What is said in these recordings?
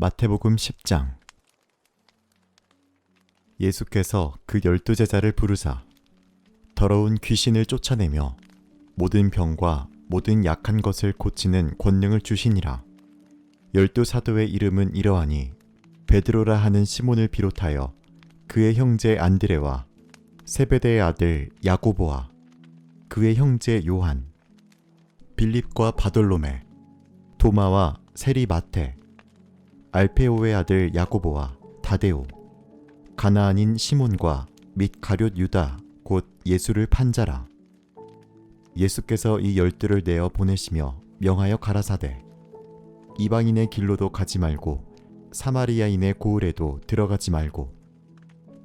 마태복음 10장. 예수께서 그 12제자를 부르사 더러운 귀신을 쫓아내며 모든 병과 모든 약한 것을 고치는 권능을 주시니라. 12사도의 이름은 이러하니 베드로라 하는 시몬을 비롯하여 그의 형제 안드레와 세베대의 아들 야고보와 그의 형제 요한, 빌립과 바돌로메, 도마와 세리 마테, 알페오의 아들 야고보와 다데오, 가나안인 시몬과 및 가룟 유다 곧 예수를 판 자라. 예수께서 이 12를 내어 보내시며 명하여 가라사대 이방인의 길로도 가지 말고 사마리아인의 고을에도 들어가지 말고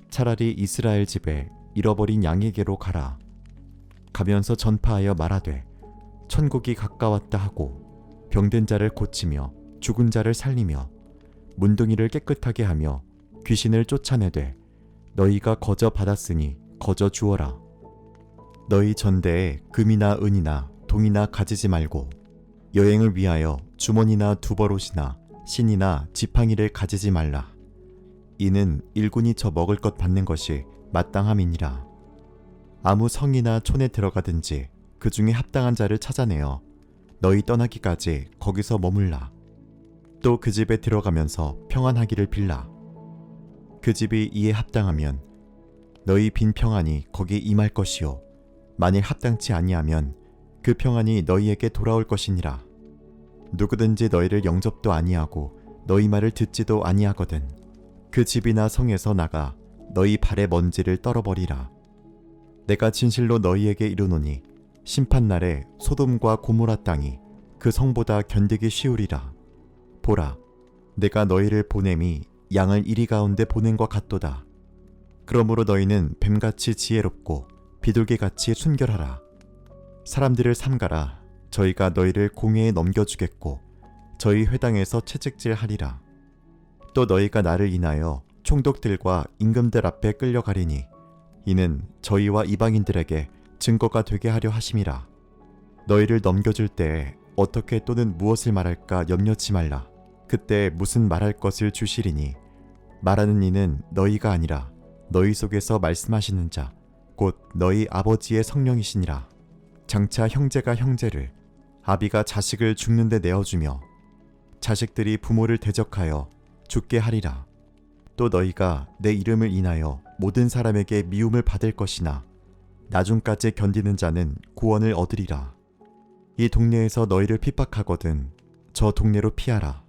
차라리 이스라엘 집에 잃어버린 양에게로 가라. 가면서 전파하여 말하되 천국이 가까웠다 하고 병든 자를 고치며 죽은 자를 살리며 문둥이를 깨끗하게 하며 귀신을 쫓아내되 너희가 거저 받았으니 거저 주어라. 너희 전대에 금이나 은이나 동이나 가지지 말고 여행을 위하여 주머니나 두버롯이나 신이나 지팡이를 가지지 말라. 이는 일군이 저 먹을 것 받는 것이 마땅함이니라. 아무 성이나 촌에 들어가든지 그 중에 합당한 자를 찾아내어 너희 떠나기까지 거기서 머물라. 또 그 집에 들어가면서 평안하기를 빌라. 그 집이 이에 합당하면 너희 빈 평안이 거기 임할 것이요 만일 합당치 아니하면 그 평안이 너희에게 돌아올 것이니라. 누구든지 너희를 영접도 아니하고 너희 말을 듣지도 아니하거든 그 집이나 성에서 나가 너희 발의 먼지를 떨어버리라. 내가 진실로 너희에게 이르노니 심판날에 소돔과 고모라 땅이 그 성보다 견디기 쉬우리라. 보라, 내가 너희를 보냄이 양을 이리 가운데 보낸 것 같도다. 그러므로 너희는 뱀같이 지혜롭고 비둘기같이 순결하라. 사람들을 삼가라. 저희가 너희를 공회에 넘겨주겠고 저희 회당에서 채찍질하리라. 또 너희가 나를 인하여 총독들과 임금들 앞에 끌려가리니 이는 저희와 이방인들에게 증거가 되게 하려 하심이라. 너희를 넘겨줄 때에 어떻게 또는 무엇을 말할까 염려치 말라. 그때 무슨 말할 것을 주시리니 말하는 이는 너희가 아니라 너희 속에서 말씀하시는 자 곧 너희 아버지의 성령이시니라. 장차 형제가 형제를 아비가 자식을 죽는데 내어주며 자식들이 부모를 대적하여 죽게 하리라. 또 너희가 내 이름을 인하여 모든 사람에게 미움을 받을 것이나 나중까지 견디는 자는 구원을 얻으리라. 이 동네에서 너희를 핍박하거든 저 동네로 피하라.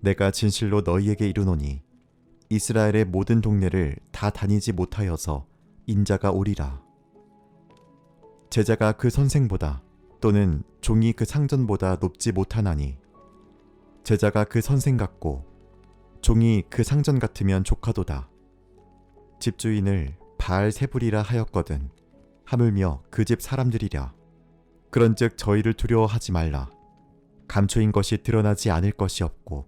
내가 진실로 너희에게 이르노니 이스라엘의 모든 동네를 다 다니지 못하여서 인자가 오리라. 제자가 그 선생보다 또는 종이 그 상전보다 높지 못하나니 제자가 그 선생 같고 종이 그 상전 같으면 조카도다. 집주인을 바알세불이라 하였거든 하물며 그 집 사람들이랴. 그런즉 저희를 두려워하지 말라. 감초인 것이 드러나지 않을 것이 없고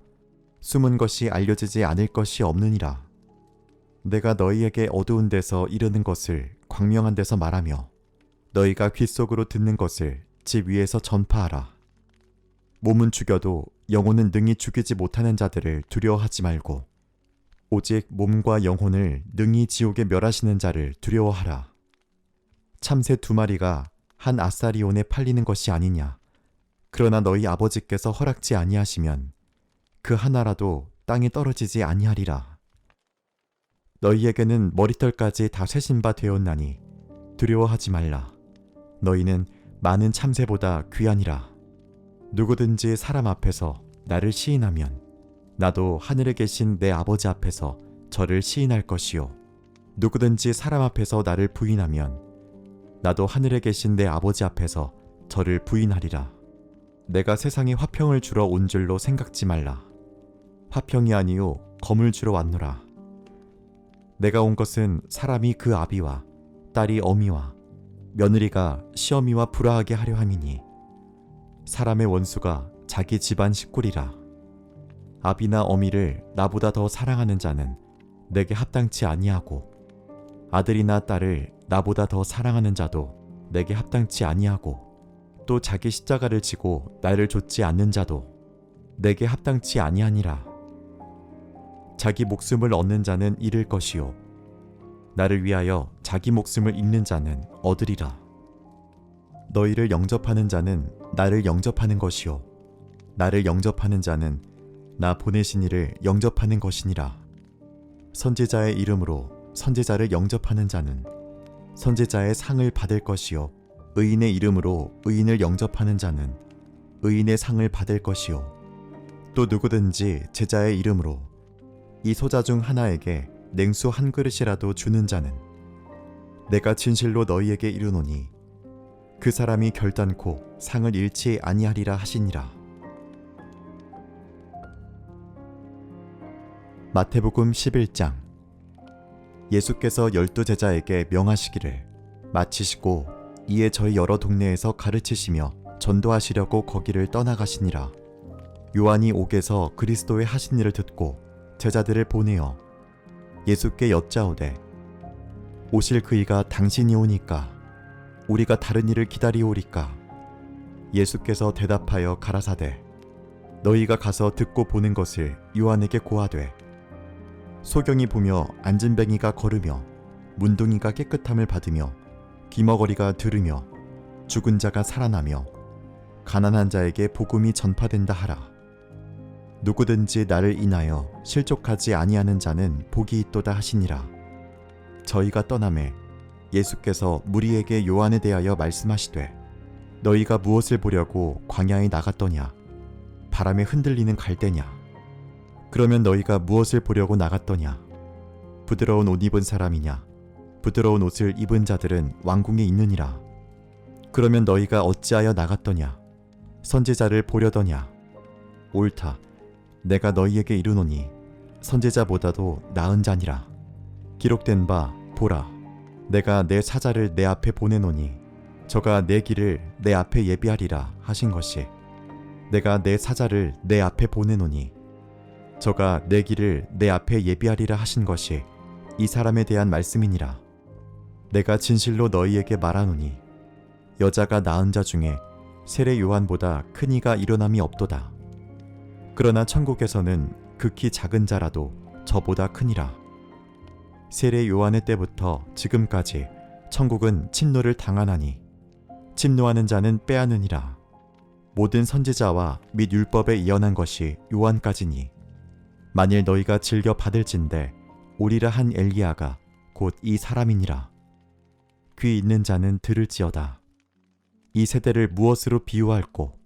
숨은 것이 알려지지 않을 것이 없느니라. 내가 너희에게 어두운 데서 이르는 것을 광명한 데서 말하며 너희가 귓속으로 듣는 것을 집 위에서 전파하라. 몸은 죽여도 영혼은 능히 죽이지 못하는 자들을 두려워하지 말고 오직 몸과 영혼을 능히 지옥에 멸하시는 자를 두려워하라. 참새 2마리가 한 아사리온에 팔리는 것이 아니냐. 그러나 너희 아버지께서 허락지 아니하시면 그 하나라도 땅에 떨어지지 아니하리라. 너희에게는 머리털까지 다 세신 바 되었나니 두려워하지 말라. 너희는 많은 참새보다 귀하니라. 누구든지 사람 앞에서 나를 시인하면 나도 하늘에 계신 내 아버지 앞에서 저를 시인할 것이요 누구든지 사람 앞에서 나를 부인하면 나도 하늘에 계신 내 아버지 앞에서 저를 부인하리라. 내가 세상에 화평을 주러 온 줄로 생각지 말라. 화평이 아니요 검을 주러 왔노라. 내가 온 것은 사람이 그 아비와 딸이 어미와 며느리가 시어미와 불화하게 하려 함이니 사람의 원수가 자기 집안 식구리라. 아비나 어미를 나보다 더 사랑하는 자는 내게 합당치 아니하고 아들이나 딸을 나보다 더 사랑하는 자도 내게 합당치 아니하고 또 자기 십자가를 지고 나를 좇지 않는 자도 내게 합당치 아니하니라. 자기 목숨을 얻는 자는 잃을 것이요 나를 위하여 자기 목숨을 잃는 자는 얻으리라. 너희를 영접하는 자는 나를 영접하는 것이요 나를 영접하는 자는 나 보내신 이를 영접하는 것이니라. 선지자의 이름으로 선지자를 영접하는 자는 선지자의 상을 받을 것이요 의인의 이름으로 의인을 영접하는 자는 의인의 상을 받을 것이요 또 누구든지 제자의 이름으로 이 소자 중 하나에게 냉수 한 그릇이라도 주는 자는 내가 진실로 너희에게 이르노니 그 사람이 결단코 상을 잃지 아니하리라 하시니라. 마태복음 11장. 예수께서 12제자에게 명하시기를 마치시고 이에 저희 여러 동네에서 가르치시며 전도하시려고 거기를 떠나가시니라. 요한이 옥에서 그리스도의 하신 일을 듣고 제자들을 보내어 예수께 여짜오되 오실 그이가 당신이 오니까 우리가 다른 일을 기다리오리까? 예수께서 대답하여 가라사대 너희가 가서 듣고 보는 것을 요한에게 고하되 소경이 보며 안진뱅이가 걸으며 문둥이가 깨끗함을 받으며 귀머거리가 들으며 죽은 자가 살아나며 가난한 자에게 복음이 전파된다 하라. 누구든지 나를 인하여 실족하지 아니하는 자는 복이 있도다 하시니라. 저희가 떠나매 예수께서 무리에게 요한에 대하여 말씀하시되 너희가 무엇을 보려고 광야에 나갔더냐? 바람에 흔들리는 갈대냐? 그러면 너희가 무엇을 보려고 나갔더냐? 부드러운 옷 입은 사람이냐? 부드러운 옷을 입은 자들은 왕궁에 있느니라. 그러면 너희가 어찌하여 나갔더냐? 선지자를 보려더냐? 옳다. 내가 너희에게 이르노니 선지자보다도 나은 자니라. 기록된 바 보라. 내가 내 사자를 내 앞에 보내노니 저가 내 길을 내 앞에 예비하리라 하신 것이 내가 내 사자를 내 앞에 보내노니 저가 내 길을 내 앞에 예비하리라 하신 것이 이 사람에 대한 말씀이니라. 내가 진실로 너희에게 말하노니 여자가 낳은 자 중에 세례 요한보다 큰 이가 일어남이 없도다. 그러나 천국에서는 극히 작은 자라도 저보다 크니라. 세례 요한의 때부터 지금까지 천국은 침노를 당하나니 침노하는 자는 빼앗느니라. 모든 선지자와 및 율법에 이언한 것이 요한까지니 만일 너희가 즐겨 받을진대 오리라 한 엘리야가 곧 이 사람이니라. 귀 있는 자는 들을지어다. 이 세대를 무엇으로 비유할꼬?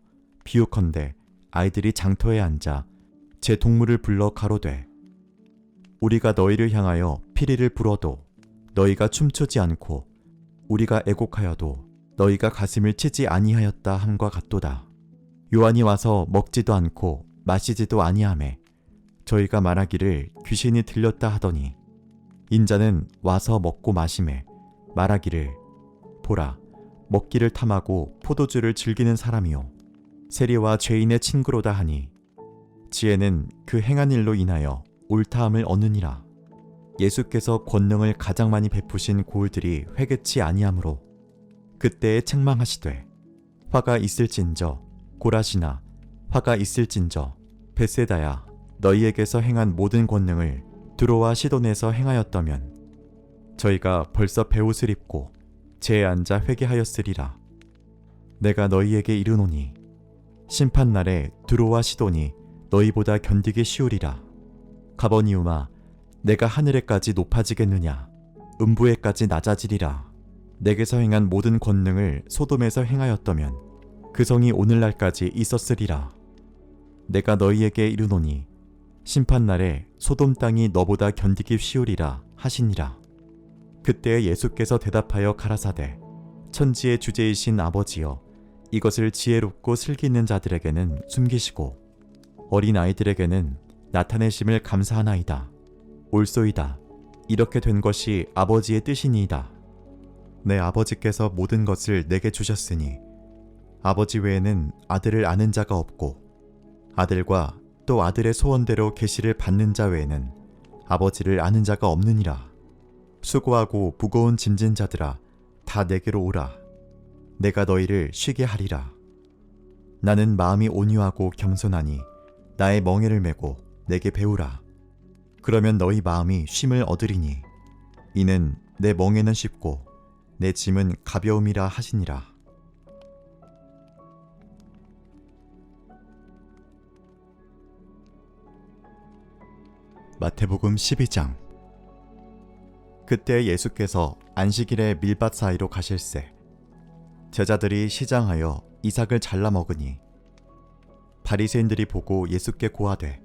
비유컨대 아이들이 장터에 앉아 제 동물을 불러 가로되 우리가 너희를 향하여 피리를 불어도 너희가 춤추지 않고 우리가 애곡하여도 너희가 가슴을 치지 아니하였다 함과 같도다. 요한이 와서 먹지도 않고 마시지도 아니하매 저희가 말하기를 귀신이 들렸다 하더니 인자는 와서 먹고 마시매 말하기를 보라 먹기를 탐하고 포도주를 즐기는 사람이요 세리와 죄인의 친구로다 하니 지혜는 그 행한 일로 인하여 옳다함을 얻느니라. 예수께서 권능을 가장 많이 베푸신 고을들이 회개치 아니하므로 그때에 책망하시되 화가 있을진저 고라시나 화가 있을진저 벳세다야 너희에게서 행한 모든 권능을 두로와 시돈에서 행하였다면 저희가 벌써 베옷을 입고 제에 앉아 회개하였으리라. 내가 너희에게 이르노니 심판날에 두로와 시돈이 너희보다 견디기 쉬우리라. 가버니움아 내가 하늘에까지 높아지겠느냐? 음부에까지 낮아지리라. 내게서 행한 모든 권능을 소돔에서 행하였다면 그 성이 오늘날까지 있었으리라. 내가 너희에게 이르노니 심판날에 소돔 땅이 너보다 견디기 쉬우리라 하시니라. 그때 예수께서 대답하여 가라사대 천지의 주제이신 아버지여 이것을 지혜롭고 슬기 있는 자들에게는 숨기시고 어린 아이들에게는 나타내심을 감사하나이다. 옳소이다. 이렇게 된 것이 아버지의 뜻이니이다. 내 아버지께서 모든 것을 내게 주셨으니 아버지 외에는 아들을 아는 자가 없고 아들과 또 아들의 소원대로 계시를 받는 자 외에는 아버지를 아는 자가 없느니라. 수고하고 무거운 짐진 자들아 다 내게로 오라. 내가 너희를 쉬게 하리라. 나는 마음이 온유하고 겸손하니 나의 멍에를 메고 내게 배우라. 그러면 너희 마음이 쉼을 얻으리니 이는 내 멍에는 쉽고 내 짐은 가벼움이라 하시니라. 마태복음 12장. 그때 예수께서 안식일에 밀밭 사이로 가실새 제자들이 시장하여 이삭을 잘라 먹으니 바리새인들이 보고 예수께 고하되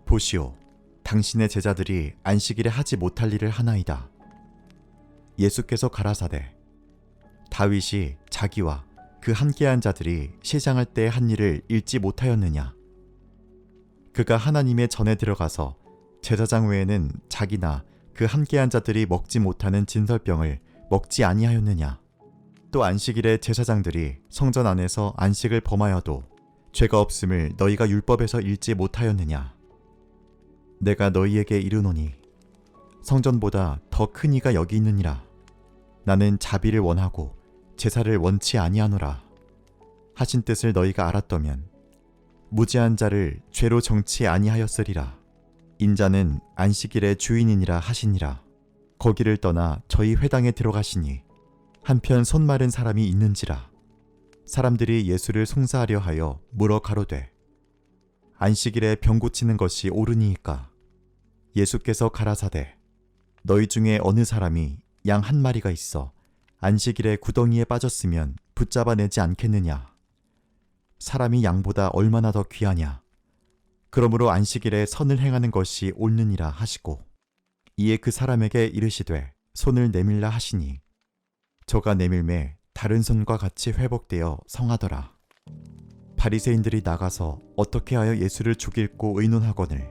보시오, 당신의 제자들이 안식일에 하지 못할 일을 하나이다. 예수께서 가라사대 다윗이 자기와 그 함께한 자들이 시장할 때 한 일을 읽지 못하였느냐? 그가 하나님의 전에 들어가서 제사장 외에는 자기나 그 함께한 자들이 먹지 못하는 진설병을 먹지 아니하였느냐? 또 안식일에 제사장들이 성전 안에서 안식을 범하여도 죄가 없음을 너희가 율법에서 읽지 못하였느냐? 내가 너희에게 이르노니 성전보다 더 큰 이가 여기 있느니라. 나는 자비를 원하고 제사를 원치 아니하노라 하신 뜻을 너희가 알았더면 무죄한 자를 죄로 정치 아니하였으리라. 인자는 안식일의 주인이니라 하시니라. 거기를 떠나 저희 회당에 들어가시니 한편 손 마른 사람이 있는지라. 사람들이 예수를 송사하려 하여 물어 가로되 안식일에 병 고치는 것이 옳으니이까? 예수께서 가라사대 너희 중에 어느 사람이 양 한 마리가 있어 안식일에 구덩이에 빠졌으면 붙잡아내지 않겠느냐? 사람이 양보다 얼마나 더 귀하냐? 그러므로 안식일에 선을 행하는 것이 옳느니라 하시고 이에 그 사람에게 이르시되 손을 내밀라 하시니 저가 내밀매 다른 손과 같이 회복되어 성하더라. 바리새인들이 나가서 어떻게 하여 예수를 죽일고 의논하거늘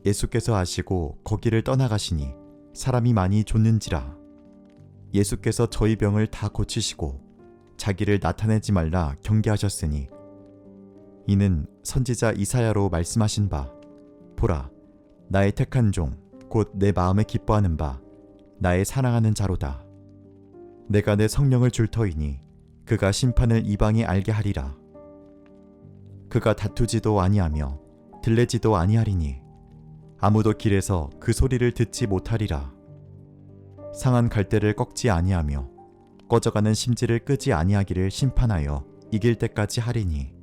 예수께서 아시고 거기를 떠나가시니 사람이 많이 좇는지라. 예수께서 저희 병을 다 고치시고 자기를 나타내지 말라 경계하셨으니 이는 선지자 이사야로 말씀하신 바 보라, 나의 택한 종 곧 내 마음에 기뻐하는 바 나의 사랑하는 자로다. 내가 내 성령을 줄 터이니 그가 심판을 이방에 알게 하리라. 그가 다투지도 아니하며 들레지도 아니하리니 아무도 길에서 그 소리를 듣지 못하리라. 상한 갈대를 꺾지 아니하며 꺼져가는 심지를 끄지 아니하기를 심판하여 이길 때까지 하리니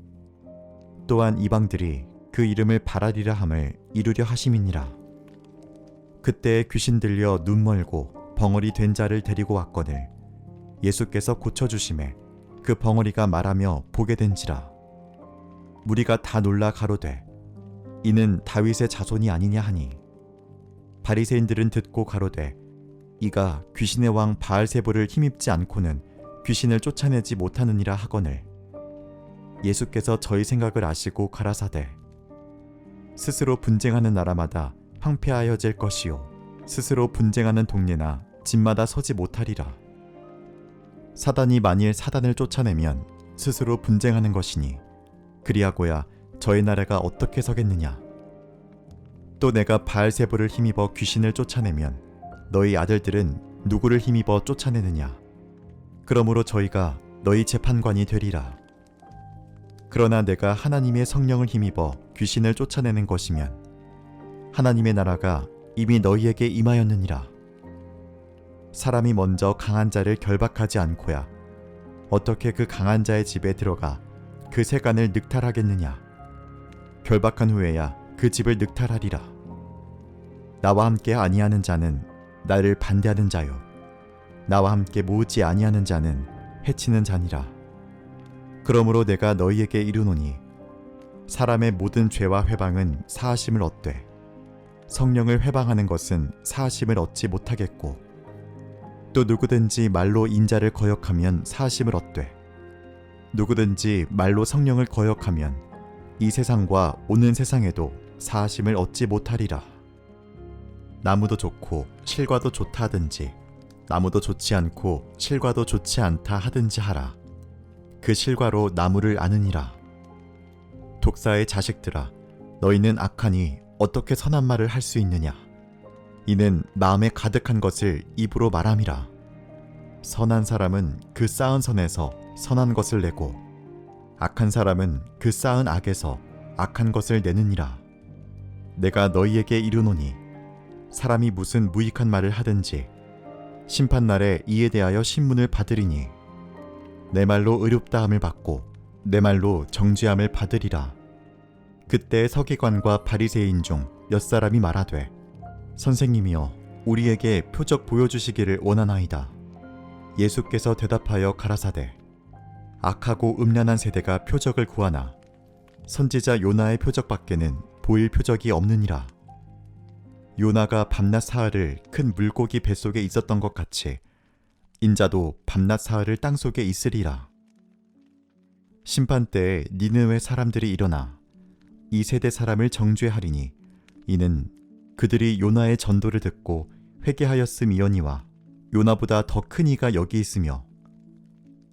또한 이방들이 그 이름을 바라리라 함을 이루려 하심이니라. 그때 귀신 들려 눈 멀고 벙어리 된 자를 데리고 왔거늘 예수께서 고쳐주심에 그 벙어리가 말하며 보게 된지라. 무리가 다 놀라 가로되 이는 다윗의 자손이 아니냐 하니 바리새인들은 듣고 가로되 이가 귀신의 왕 바알세불을 힘입지 않고는 귀신을 쫓아내지 못하느니라 하거늘 예수께서 저희 생각을 아시고 가라사대 스스로 분쟁하는 나라마다 황폐하여질 것이요 스스로 분쟁하는 동네나 집마다 서지 못하리라. 사단이 만일 사단을 쫓아내면 스스로 분쟁하는 것이니 그리하고야 저희 나라가 어떻게 서겠느냐? 또 내가 바알세불을 힘입어 귀신을 쫓아내면 너희 아들들은 누구를 힘입어 쫓아내느냐? 그러므로 저희가 너희 재판관이 되리라. 그러나 내가 하나님의 성령을 힘입어 귀신을 쫓아내는 것이면 하나님의 나라가 이미 너희에게 임하였느니라. 사람이 먼저 강한 자를 결박하지 않고야 어떻게 그 강한 자의 집에 들어가 그 세간을 늑탈하겠느냐? 결박한 후에야 그 집을 늑탈하리라. 나와 함께 아니하는 자는 나를 반대하는 자요 나와 함께 모으지 아니하는 자는 해치는 자니라. 그러므로 내가 너희에게 이르노니 사람의 모든 죄와 회방은 사하심을 얻되 성령을 회방하는 것은 사하심을 얻지 못하겠고 또 누구든지 말로 인자를 거역하면 사하심을 얻되 누구든지 말로 성령을 거역하면 이 세상과 오는 세상에도 사하심을 얻지 못하리라. 나무도 좋고 실과도 좋다 하든지 나무도 좋지 않고 실과도 좋지 않다 하든지 하라. 그 실과로 나무를 아느니라. 독사의 자식들아, 너희는 악하니 어떻게 선한 말을 할 수 있느냐? 이는 마음에 가득한 것을 입으로 말함이라. 선한 사람은 그 쌓은 선에서 선한 것을 내고 악한 사람은 그 쌓은 악에서 악한 것을 내느니라. 내가 너희에게 이르노니 사람이 무슨 무익한 말을 하든지 심판날에 이에 대하여 신문을 받으리니 내 말로 의롭다함을 받고 내 말로 정죄함을 받으리라. 그때 서기관과 바리새인 중 몇 사람이 말하되 선생님이여 우리에게 표적 보여주시기를 원하나이다. 예수께서 대답하여 가라사대 악하고 음란한 세대가 표적을 구하나 선지자 요나의 표적밖에는 보일 표적이 없느니라. 요나가 밤낮 사흘을 큰 물고기 뱃속에 있었던 것 같이 인자도 밤낮 사흘을 땅속에 있으리라. 심판때에 니느웨 사람들이 일어나 이 세대 사람을 정죄하리니 이는 그들이 요나의 전도를 듣고 회개하였음이오니와 요나보다 더 큰 이가 여기 있으며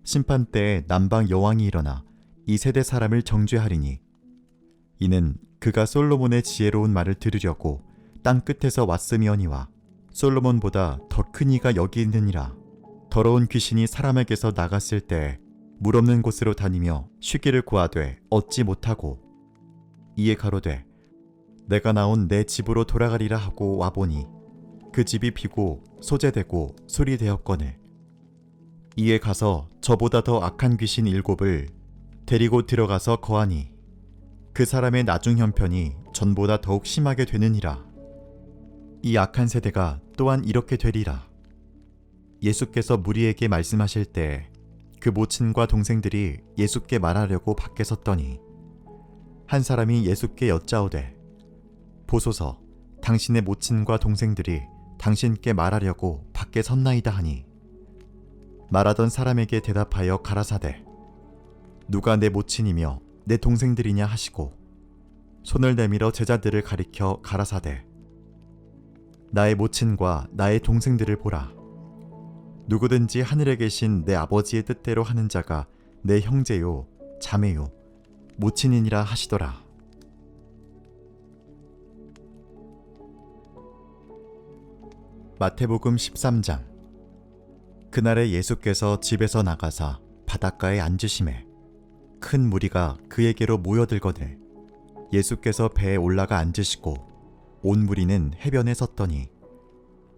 심판때에 남방 여왕이 일어나 이 세대 사람을 정죄하리니 이는 그가 솔로몬의 지혜로운 말을 들으려고 땅 끝에서 왔음이오니와 솔로몬보다 더 큰 이가 여기 있느니라. 더러운 귀신이 사람에게서 나갔을 때에 물 없는 곳으로 다니며 쉬기를 구하되 얻지 못하고 이에 가로되 내가 나온 내 집으로 돌아가리라 하고 와보니 그 집이 비고 소재되고 술이 되었거늘 이에 가서 저보다 더 악한 귀신 7을 데리고 들어가서 거하니 그 사람의 나중 형편이 전보다 더욱 심하게 되느니라. 이 악한 세대가 또한 이렇게 되리라. 예수께서 무리에게 말씀하실 때 그 모친과 동생들이 예수께 말하려고 밖에 섰더니 한 사람이 예수께 여짜오되 보소서 당신의 모친과 동생들이 당신께 말하려고 밖에 섰나이다 하니 말하던 사람에게 대답하여 가라사대 누가 내 모친이며 내 동생들이냐 하시고 손을 내밀어 제자들을 가리켜 가라사대 나의 모친과 나의 동생들을 보라. 누구든지 하늘에 계신 내 아버지의 뜻대로 하는 자가 내 형제요 자매요 모친이니라 하시더라. 마태복음 13장. 그날에 예수께서 집에서 나가사 바닷가에 앉으시매 큰 무리가 그에게로 모여들거늘 예수께서 배에 올라가 앉으시고 온 무리는 해변에 섰더니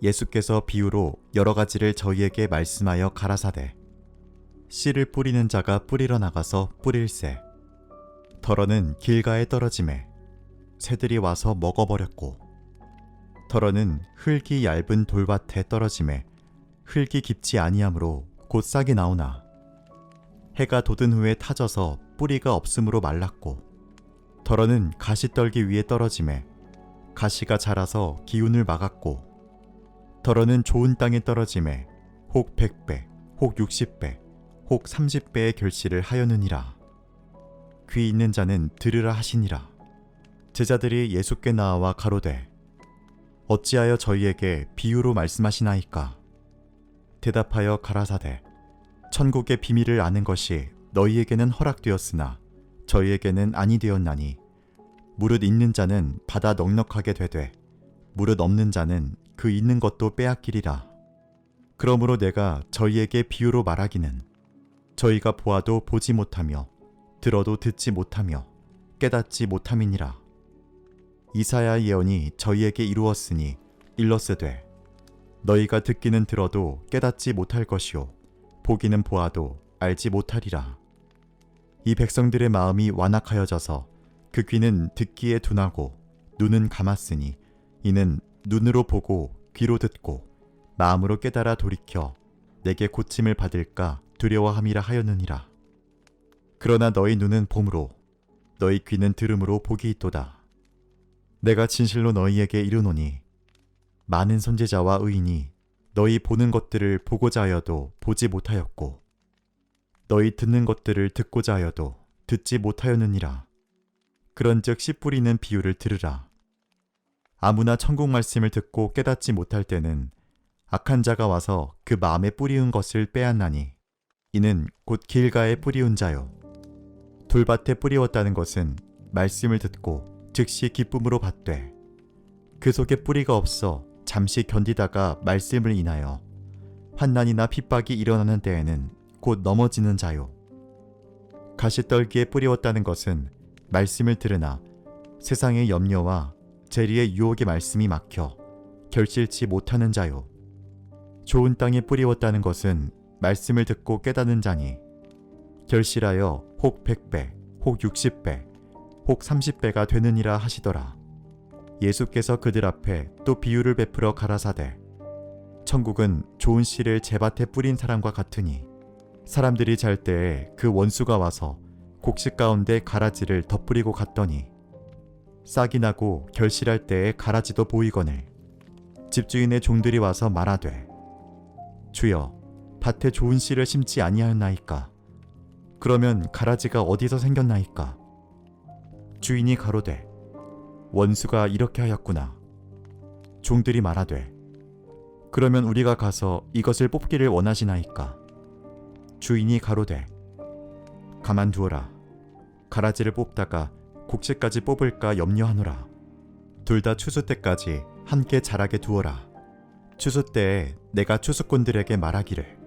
예수께서 비유로 여러 가지를 저희에게 말씀하여 가라사대 씨를 뿌리는 자가 뿌리러 나가서 뿌릴새 덜어는 길가에 떨어지매 새들이 와서 먹어버렸고 덜어는 흙이 얇은 돌밭에 떨어지매 흙이 깊지 아니하므로 곧 싹이 나오나 해가 돋은 후에 타져서 뿌리가 없으므로 말랐고 덜어는 가시떨기 위에 떨어지매 가시가 자라서 기운을 막았고 덜어는 좋은 땅에 떨어지매 혹 100배, 혹 60배, 혹 30배의 결실을 하였느니라. 귀 있는 자는 들으라 하시니라. 제자들이 예수께 나와 가로되 어찌하여 저희에게 비유로 말씀하시나이까? 대답하여 가라사대 천국의 비밀을 아는 것이 너희에게는 허락되었으나 저희에게는 아니 되었나니 무릇 있는 자는 받아 넉넉하게 되되 무릇 없는 자는 그 있는 것도 빼앗기리라. 그러므로 내가 저희에게 비유로 말하기는 저희가 보아도 보지 못하며 들어도 듣지 못하며 깨닫지 못함이니라. 이사야 예언이 저희에게 이루었으니 일렀으되 너희가 듣기는 들어도 깨닫지 못할 것이요 보기는 보아도 알지 못하리라. 이 백성들의 마음이 완악하여져서 그 귀는 듣기에 둔하고 눈은 감았으니 이는 눈으로 보고 귀로 듣고 마음으로 깨달아 돌이켜 내게 고침을 받을까 두려워함이라 하였느니라. 그러나 너희 눈은 봄으로 너희 귀는 들음으로 복이 있도다. 내가 진실로 너희에게 이르노니 많은 선지자와 의인이 너희 보는 것들을 보고자 하여도 보지 못하였고 너희 듣는 것들을 듣고자 하여도 듣지 못하였느니라. 그런즉 씨 뿌리는 비유를 들으라. 아무나 천국 말씀을 듣고 깨닫지 못할 때는 악한 자가 와서 그 마음에 뿌리운 것을 빼앗나니 이는 곧 길가에 뿌리운 자요 돌밭에 뿌리웠다는 것은 말씀을 듣고 즉시 기쁨으로 받되 그 속에 뿌리가 없어 잠시 견디다가 말씀을 인하여 환난이나 핍박이 일어나는 때에는 곧 넘어지는 자요 가시떨기에 뿌리웠다는 것은 말씀을 들으나 세상의 염려와 재리의 유혹의 말씀이 막혀 결실치 못하는 자요. 좋은 땅에 뿌리웠다는 것은 말씀을 듣고 깨닫는 자니 결실하여 혹 100배, 혹 60배, 혹 30배가 되느니라 하시더라. 예수께서 그들 앞에 또 비유를 베풀어 가라사대 천국은 좋은 씨를 제밭에 뿌린 사람과 같으니 사람들이 잘 때에 그 원수가 와서 곡식 가운데 가라지를 덧뿌리고 갔더니 싹이 나고 결실할 때에 가라지도 보이거늘 집주인의 종들이 와서 말하되 주여 밭에 좋은 씨를 심지 아니하였나이까? 그러면 가라지가 어디서 생겼나이까? 주인이 가로되 원수가 이렇게 하였구나. 종들이 말하되 그러면 우리가 가서 이것을 뽑기를 원하시나이까? 주인이 가로되 가만두어라. 가라지를 뽑다가 곡식까지 뽑을까 염려하노라. 둘 다 추수 때까지 함께 자라게 두어라. 추수 때에 내가 추수꾼들에게 말하기를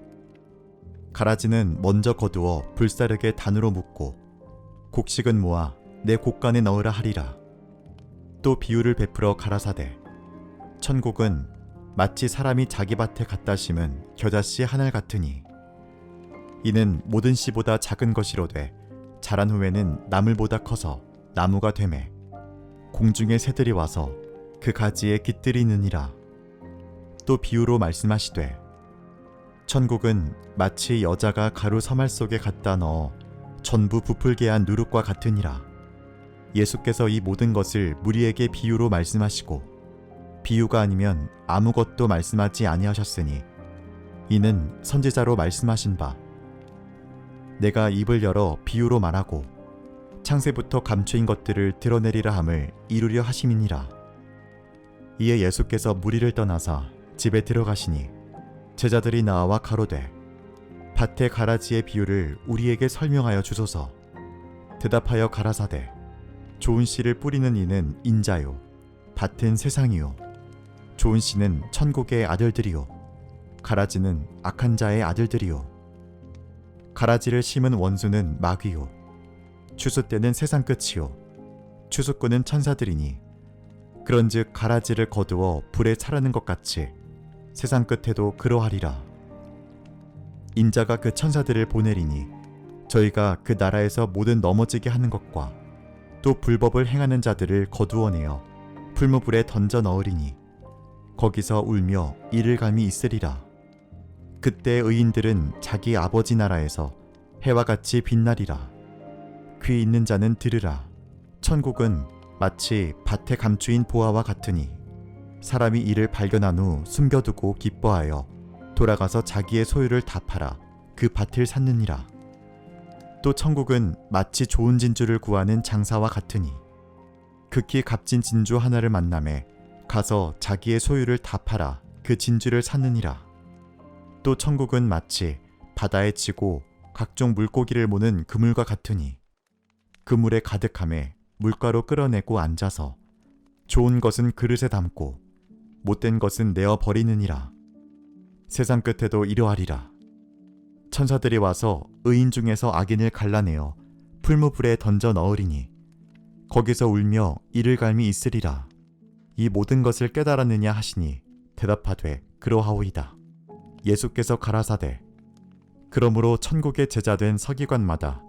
가라지는 먼저 거두어 불사르게 단으로 묶고 곡식은 모아 내 곡간에 넣으라 하리라. 또 비유를 베풀어 가라사대 천국은 마치 사람이 자기 밭에 갖다 심은 겨자씨 하늘 같으니 이는 모든 씨보다 작은 것이로되 자란 후에는 나물보다 커서 나무가 되매 공중의 새들이 와서 그 가지에 깃들이느니라. 또 비유로 말씀하시되 천국은 마치 여자가 가루 서말 속에 갖다 넣어 전부 부풀게 한 누룩과 같으니라. 예수께서 이 모든 것을 무리에게 비유로 말씀하시고 비유가 아니면 아무것도 말씀하지 아니하셨으니 이는 선지자로 말씀하신 바 내가 입을 열어 비유로 말하고 창세부터 감추인 것들을 드러내리라 함을 이루려 하심이니라. 이에 예수께서 무리를 떠나사 집에 들어가시니 제자들이 나와 가로되 밭의 가라지의 비유를 우리에게 설명하여 주소서. 대답하여 가라사대 좋은 씨를 뿌리는 이는 인자요 밭은 세상이요 좋은 씨는 천국의 아들들이요 가라지는 악한 자의 아들들이요 가라지를 심은 원수는 마귀요 추수 때는 세상 끝이요 추수꾼은 천사들이니 그런즉 가라지를 거두어 불에 차라는 것 같이 세상 끝에도 그러하리라. 인자가 그 천사들을 보내리니 저희가 그 나라에서 모든 넘어지게 하는 것과 또 불법을 행하는 자들을 거두어내어 풀무불에 던져 넣으리니 거기서 울며 이를 감이 있으리라. 그때 의인들은 자기 아버지 나라에서 해와 같이 빛나리라. 귀 있는 자는 들으라. 천국은 마치 밭에 감추인 보화와 같으니 사람이 이를 발견한 후 숨겨두고 기뻐하여 돌아가서 자기의 소유를 다 팔아 그 밭을 샀느니라. 또 천국은 마치 좋은 진주를 구하는 장사와 같으니 극히 값진 진주 하나를 만남에 가서 자기의 소유를 다 팔아 그 진주를 샀느니라. 또 천국은 마치 바다에 치고 각종 물고기를 모는 그물과 같으니 그물에 가득함에 물가로 끌어내고 앉아서 좋은 것은 그릇에 담고 못된 것은 내어 버리느니라. 세상 끝에도 이러하리라. 천사들이 와서 의인 중에서 악인을 갈라내어 풀무불에 던져 넣으리니 거기서 울며 이를 갈미 있으리라. 이 모든 것을 깨달았느냐 하시니 대답하되 그러하오이다. 예수께서 가라사대 그러므로 천국의 제자된 서기관마다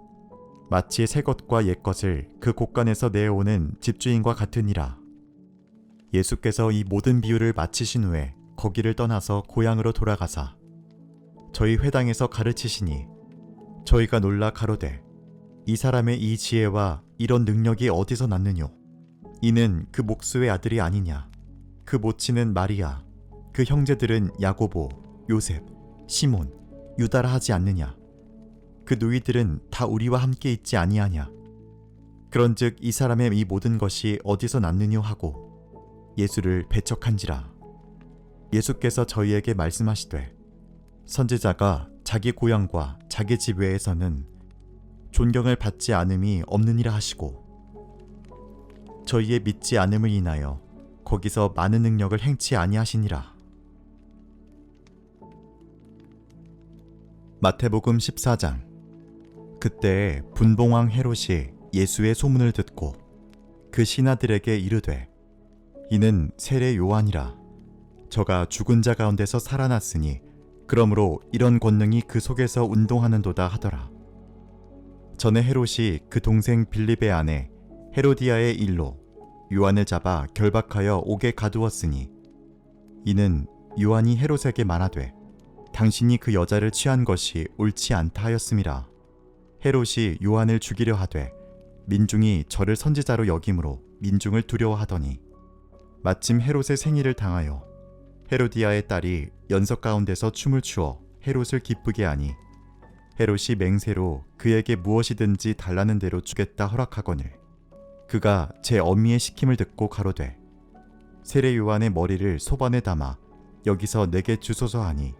마치 새 것과 옛 것을 그 곳간에서 내어오는 집주인과 같으니라. 예수께서 이 모든 비유를 마치신 후에 거기를 떠나서 고향으로 돌아가사 저희 회당에서 가르치시니 저희가 놀라 가로되 이 사람의 이 지혜와 이런 능력이 어디서 났느뇨? 이는 그 목수의 아들이 아니냐? 그 모친은 마리아, 그 형제들은 야고보, 요셉, 시몬, 유다라 하지 않느냐? 그 누이들은 다 우리와 함께 있지 아니하냐? 그런즉 이 사람의 이 모든 것이 어디서 났느뇨 하고 예수를 배척한지라. 예수께서 저희에게 말씀하시되 선지자가 자기 고향과 자기 집 외에서는 존경을 받지 않음이 없느니라 하시고 저희의 믿지 않음을 인하여 거기서 많은 능력을 행치 아니하시니라. 마태복음 14장. 그때 분봉왕 헤롯이 예수의 소문을 듣고 그 신하들에게 이르되 이는 세례 요한이라. 저가 죽은 자 가운데서 살아났으니 그러므로 이런 권능이 그 속에서 운동하는도다 하더라. 전에 헤롯이 그 동생 빌립의 아내 헤로디아의 일로 요한을 잡아 결박하여 옥에 가두었으니 이는 요한이 헤롯에게 말하되 당신이 그 여자를 취한 것이 옳지 않다 하였음이라. 헤롯이 요한을 죽이려 하되 민중이 저를 선지자로 여김으로 민중을 두려워하더니 마침 헤롯의 생일을 당하여 헤로디아의 딸이 연석 가운데서 춤을 추어 헤롯을 기쁘게 하니 헤롯이 맹세로 그에게 무엇이든지 달라는 대로 주겠다 허락하거늘 그가 제 어미의 시킴을 듣고 가로되 세례 요한의 머리를 소반에 담아 여기서 내게 주소서 하니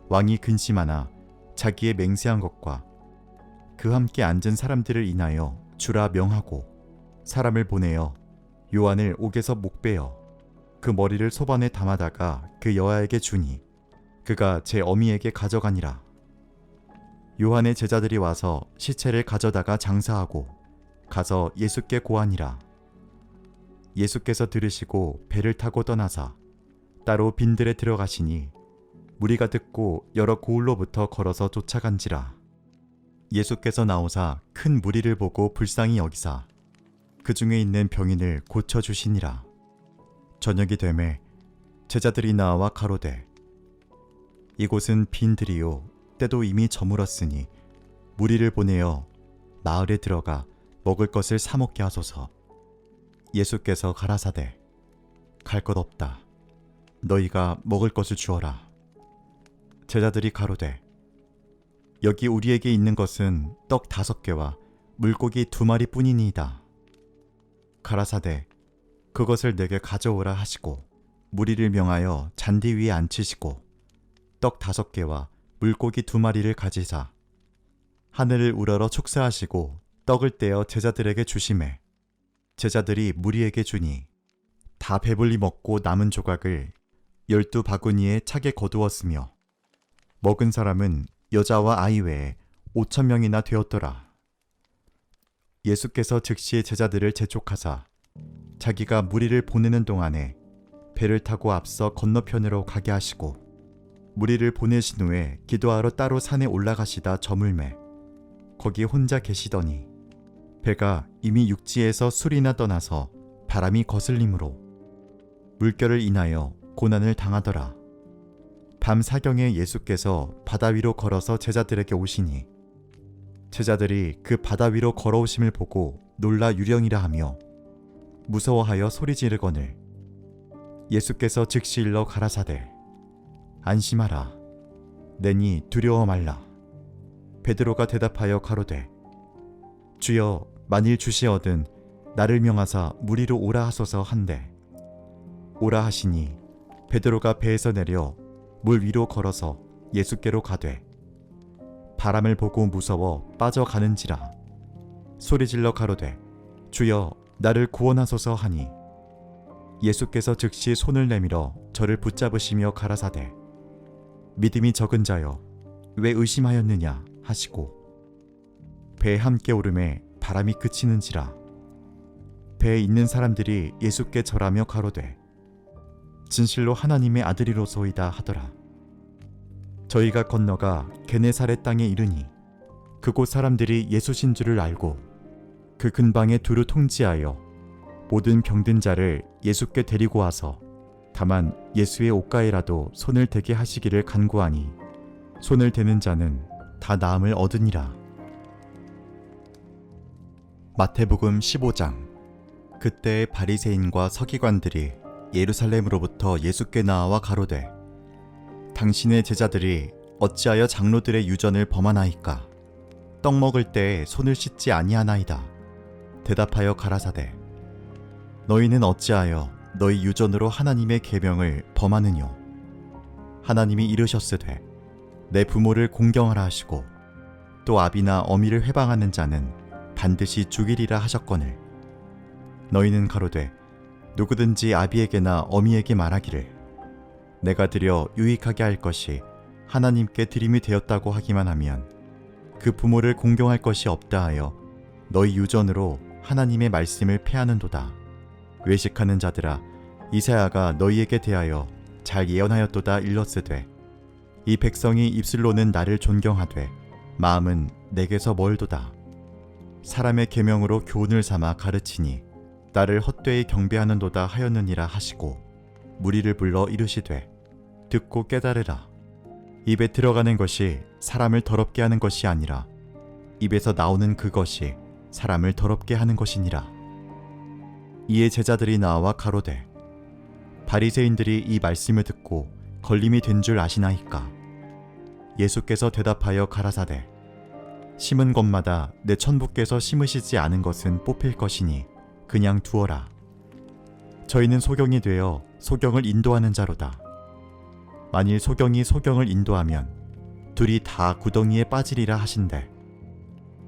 왕이 근심하나 자기의 맹세한 것과 그 함께 앉은 사람들을 인하여 주라 명하고 사람을 보내어 요한을 옥에서 목베어 그 머리를 소반에 담아다가 그 여아에게 주니 그가 제 어미에게 가져가니라. 요한의 제자들이 와서 시체를 가져다가 장사하고 가서 예수께 고하니라. 예수께서 들으시고 배를 타고 떠나사 따로 빈들에 들어가시니 무리가 듣고 여러 고을로부터 걸어서 쫓아간지라. 예수께서 나오사 큰 무리를 보고 불쌍히 여기사 그 중에 있는 병인을 고쳐주시니라. 저녁이 되매 제자들이 나와 가로되 이곳은 빈들이요 때도 이미 저물었으니 무리를 보내어 마을에 들어가 먹을 것을 사 먹게 하소서. 예수께서 가라사대 갈 것 없다. 너희가 먹을 것을 주어라. 제자들이 가로되 여기 우리에게 있는 것은 떡 5개와 물고기 2마리 뿐이니이다. 가라사대 그것을 내게 가져오라 하시고 무리를 명하여 잔디 위에 앉히시고 떡 5개와 물고기 2마리를 가지사 하늘을 우러러 축사하시고 떡을 떼어 제자들에게 주시매 제자들이 무리에게 주니 다 배불리 먹고 남은 조각을 12바구니에 차게 거두었으며 먹은 사람은 여자와 아이 외에 5,000명이나 되었더라. 예수께서 즉시 제자들을 재촉하사 자기가 무리를 보내는 동안에 배를 타고 앞서 건너편으로 가게 하시고 무리를 보내신 후에 기도하러 따로 산에 올라가시다 저물매 거기 혼자 계시더니 배가 이미 육지에서 술이나 떠나서 바람이 거슬림으로 물결을 인하여 고난을 당하더라. 밤 사경에 예수께서 바다 위로 걸어서 제자들에게 오시니 제자들이 그 바다 위로 걸어오심을 보고 놀라 유령이라 하며 무서워하여 소리 지르거늘 예수께서 즉시 일러 가라사대 안심하라 내니 두려워 말라. 베드로가 대답하여 가로되 주여 만일 주시어든 나를 명하사 무리로 오라 하소서 한데 오라 하시니 베드로가 배에서 내려 물 위로 걸어서 예수께로 가되 바람을 보고 무서워 빠져가는지라 소리질러 가로되 주여 나를 구원하소서 하니 예수께서 즉시 손을 내밀어 저를 붙잡으시며 가라사대 믿음이 적은 자여 왜 의심하였느냐 하시고 배에 함께 오름에 바람이 그치는지라 배에 있는 사람들이 예수께 절하며 가로되 진실로 하나님의 아들이로소이다 하더라. 저희가 건너가 게네사렛 땅에 이르니 그곳 사람들이 예수신 줄을 알고 그 근방에 두루 통지하여 모든 병든 자를 예수께 데리고 와서 다만 예수의 옷가에라도 손을 대게 하시기를 간구하니 손을 대는 자는 다 나음을 얻으니라. 마태복음 15장. 그때 바리새인과 서기관들이 예루살렘으로부터 예수께 나와 가로되 당신의 제자들이 어찌하여 장로들의 유전을 범하나이까? 떡 먹을 때에 손을 씻지 아니하나이다. 대답하여 가라사대 너희는 어찌하여 너희 유전으로 하나님의 계명을 범하느뇨? 하나님이 이르셨으되 내 부모를 공경하라 하시고 또 아비나 어미를 회방하는 자는 반드시 죽이리라 하셨거늘 너희는 가로되 누구든지 아비에게나 어미에게 말하기를 내가 드려 유익하게 할 것이 하나님께 드림이 되었다고 하기만 하면 그 부모를 공경할 것이 없다 하여 너희 유전으로 하나님의 말씀을 폐하는도다. 외식하는 자들아, 이사야가 너희에게 대하여 잘 예언하였도다 일렀으되, 이 백성이 입술로는 나를 존경하되 마음은 내게서 멀도다. 사람의 계명으로 교훈을 삼아 가르치니 나를 헛되이 경배하는도다 하였느니라 하시고, 무리를 불러 이르시되 듣고 깨달으라. 입에 들어가는 것이 사람을 더럽게 하는 것이 아니라 입에서 나오는 그것이 사람을 더럽게 하는 것이니라. 이에 제자들이 나와 가로되, 바리새인들이 이 말씀을 듣고 걸림이 된 줄 아시나이까? 예수께서 대답하여 가라사대, 심은 것마다 내 천부께서 심으시지 않은 것은 뽑힐 것이니 그냥 두어라. 저희는 소경이 되어 소경을 인도하는 자로다. 만일 소경이 소경을 인도하면 둘이 다 구덩이에 빠지리라 하신대.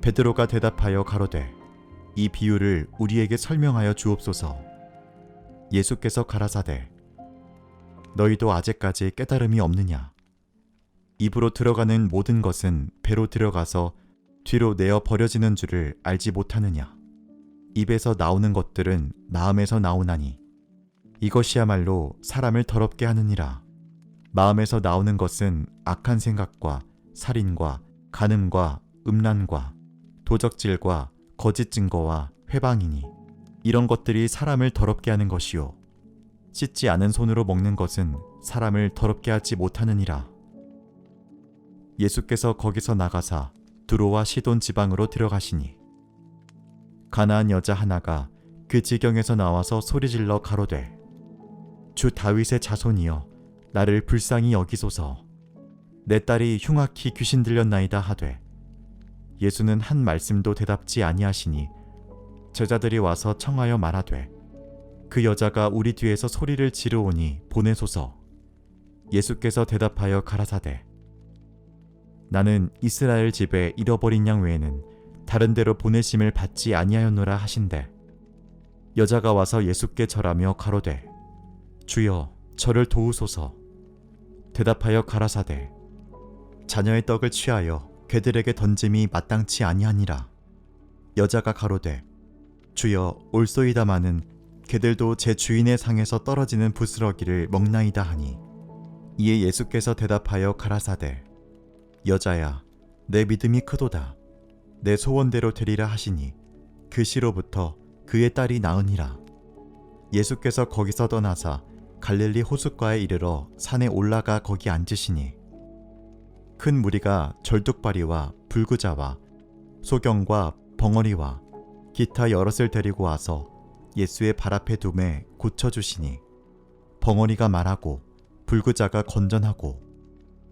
베드로가 대답하여 가로되, 이 비유를 우리에게 설명하여 주옵소서. 예수께서 가라사대, 너희도 아직까지 깨달음이 없느냐? 입으로 들어가는 모든 것은 배로 들어가서 뒤로 내어 버려지는 줄을 알지 못하느냐? 입에서 나오는 것들은 마음에서 나오나니 이것이야말로 사람을 더럽게 하느니라. 마음에서 나오는 것은 악한 생각과 살인과 간음과 음란과 도적질과 거짓 증거와 회방이니 이런 것들이 사람을 더럽게 하는 것이요, 씻지 않은 손으로 먹는 것은 사람을 더럽게 하지 못하느니라. 예수께서 거기서 나가사 두로와 시돈 지방으로 들어가시니 가나안 여자 하나가 그 지경에서 나와서 소리질러 가로되, 주 다윗의 자손이여 나를 불쌍히 여기소서. 내 딸이 흉악히 귀신 들렸나이다 하되, 예수는 한 말씀도 대답지 아니하시니 제자들이 와서 청하여 말하되, 그 여자가 우리 뒤에서 소리를 지르오니 보내소서. 예수께서 대답하여 가라사대, 나는 이스라엘 집에 잃어버린 양 외에는 다른 데로 보내심을 받지 아니하였노라 하신대. 여자가 와서 예수께 절하며 가로되, 주여 저를 도우소서. 대답하여 가라사대, 자녀의 떡을 취하여 개들에게 던짐이 마땅치 아니하니라. 여자가 가로되, 주여 올소이다마는 개들도 제 주인의 상에서 떨어지는 부스러기를 먹나이다 하니. 이에 예수께서 대답하여 가라사대, 여자야 내 믿음이 크도다. 내 소원대로 되리라 하시니 그 시로부터 그의 딸이 나으니라. 예수께서 거기서 떠나사 갈릴리 호숫가에 이르러 산에 올라가 거기 앉으시니 큰 무리가 절뚝발이와 불구자와 소경과 벙어리와 기타 여럿을 데리고 와서 예수의 발 앞에 두매 고쳐주시니, 벙어리가 말하고 불구자가 건전하고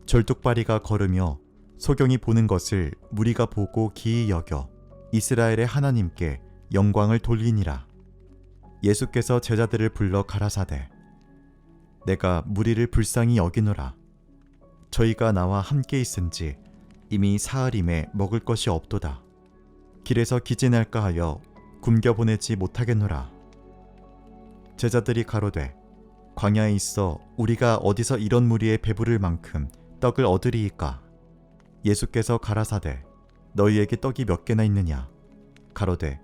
절뚝발이가 걸으며 소경이 보는 것을 무리가 보고 기이 여겨 이스라엘의 하나님께 영광을 돌리니라. 예수께서 제자들을 불러 가라사대, 내가 무리를 불쌍히 여기노라. 저희가 나와 함께 있은지 이미 사흘임에 먹을 것이 없도다. 길에서 기진할까 하여 굶겨 보내지 못하겠노라. 제자들이 가로되, 광야에 있어 우리가 어디서 이런 무리에 배부를 만큼 떡을 얻으리이까? 예수께서 가라사대, 너희에게 떡이 몇 개나 있느냐? 가로되,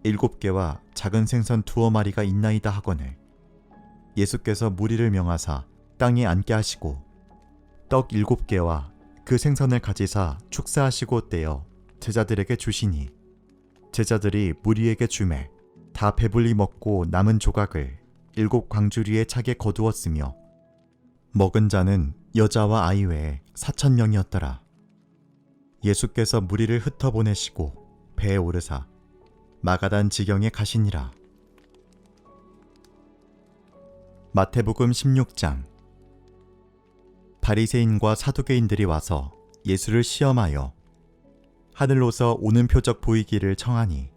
7개와 작은 생선 2마리가 있나이다 하거늘. 예수께서 무리를 명하사 땅에 앉게 하시고 떡 7개와 그 생선을 가지사 축사하시고 떼어 제자들에게 주시니, 제자들이 무리에게 주매 다 배불리 먹고 남은 조각을 7광주리에 차게 거두었으며, 먹은 자는 여자와 아이 외에 4,000명이었더라. 예수께서 무리를 흩어보내시고 배에 오르사 마가단 지경에 가시니라. 마태복음 16장. 바리새인과 사두개인들이 와서 예수를 시험하여 하늘로서 오는 표적 보이기를 청하니,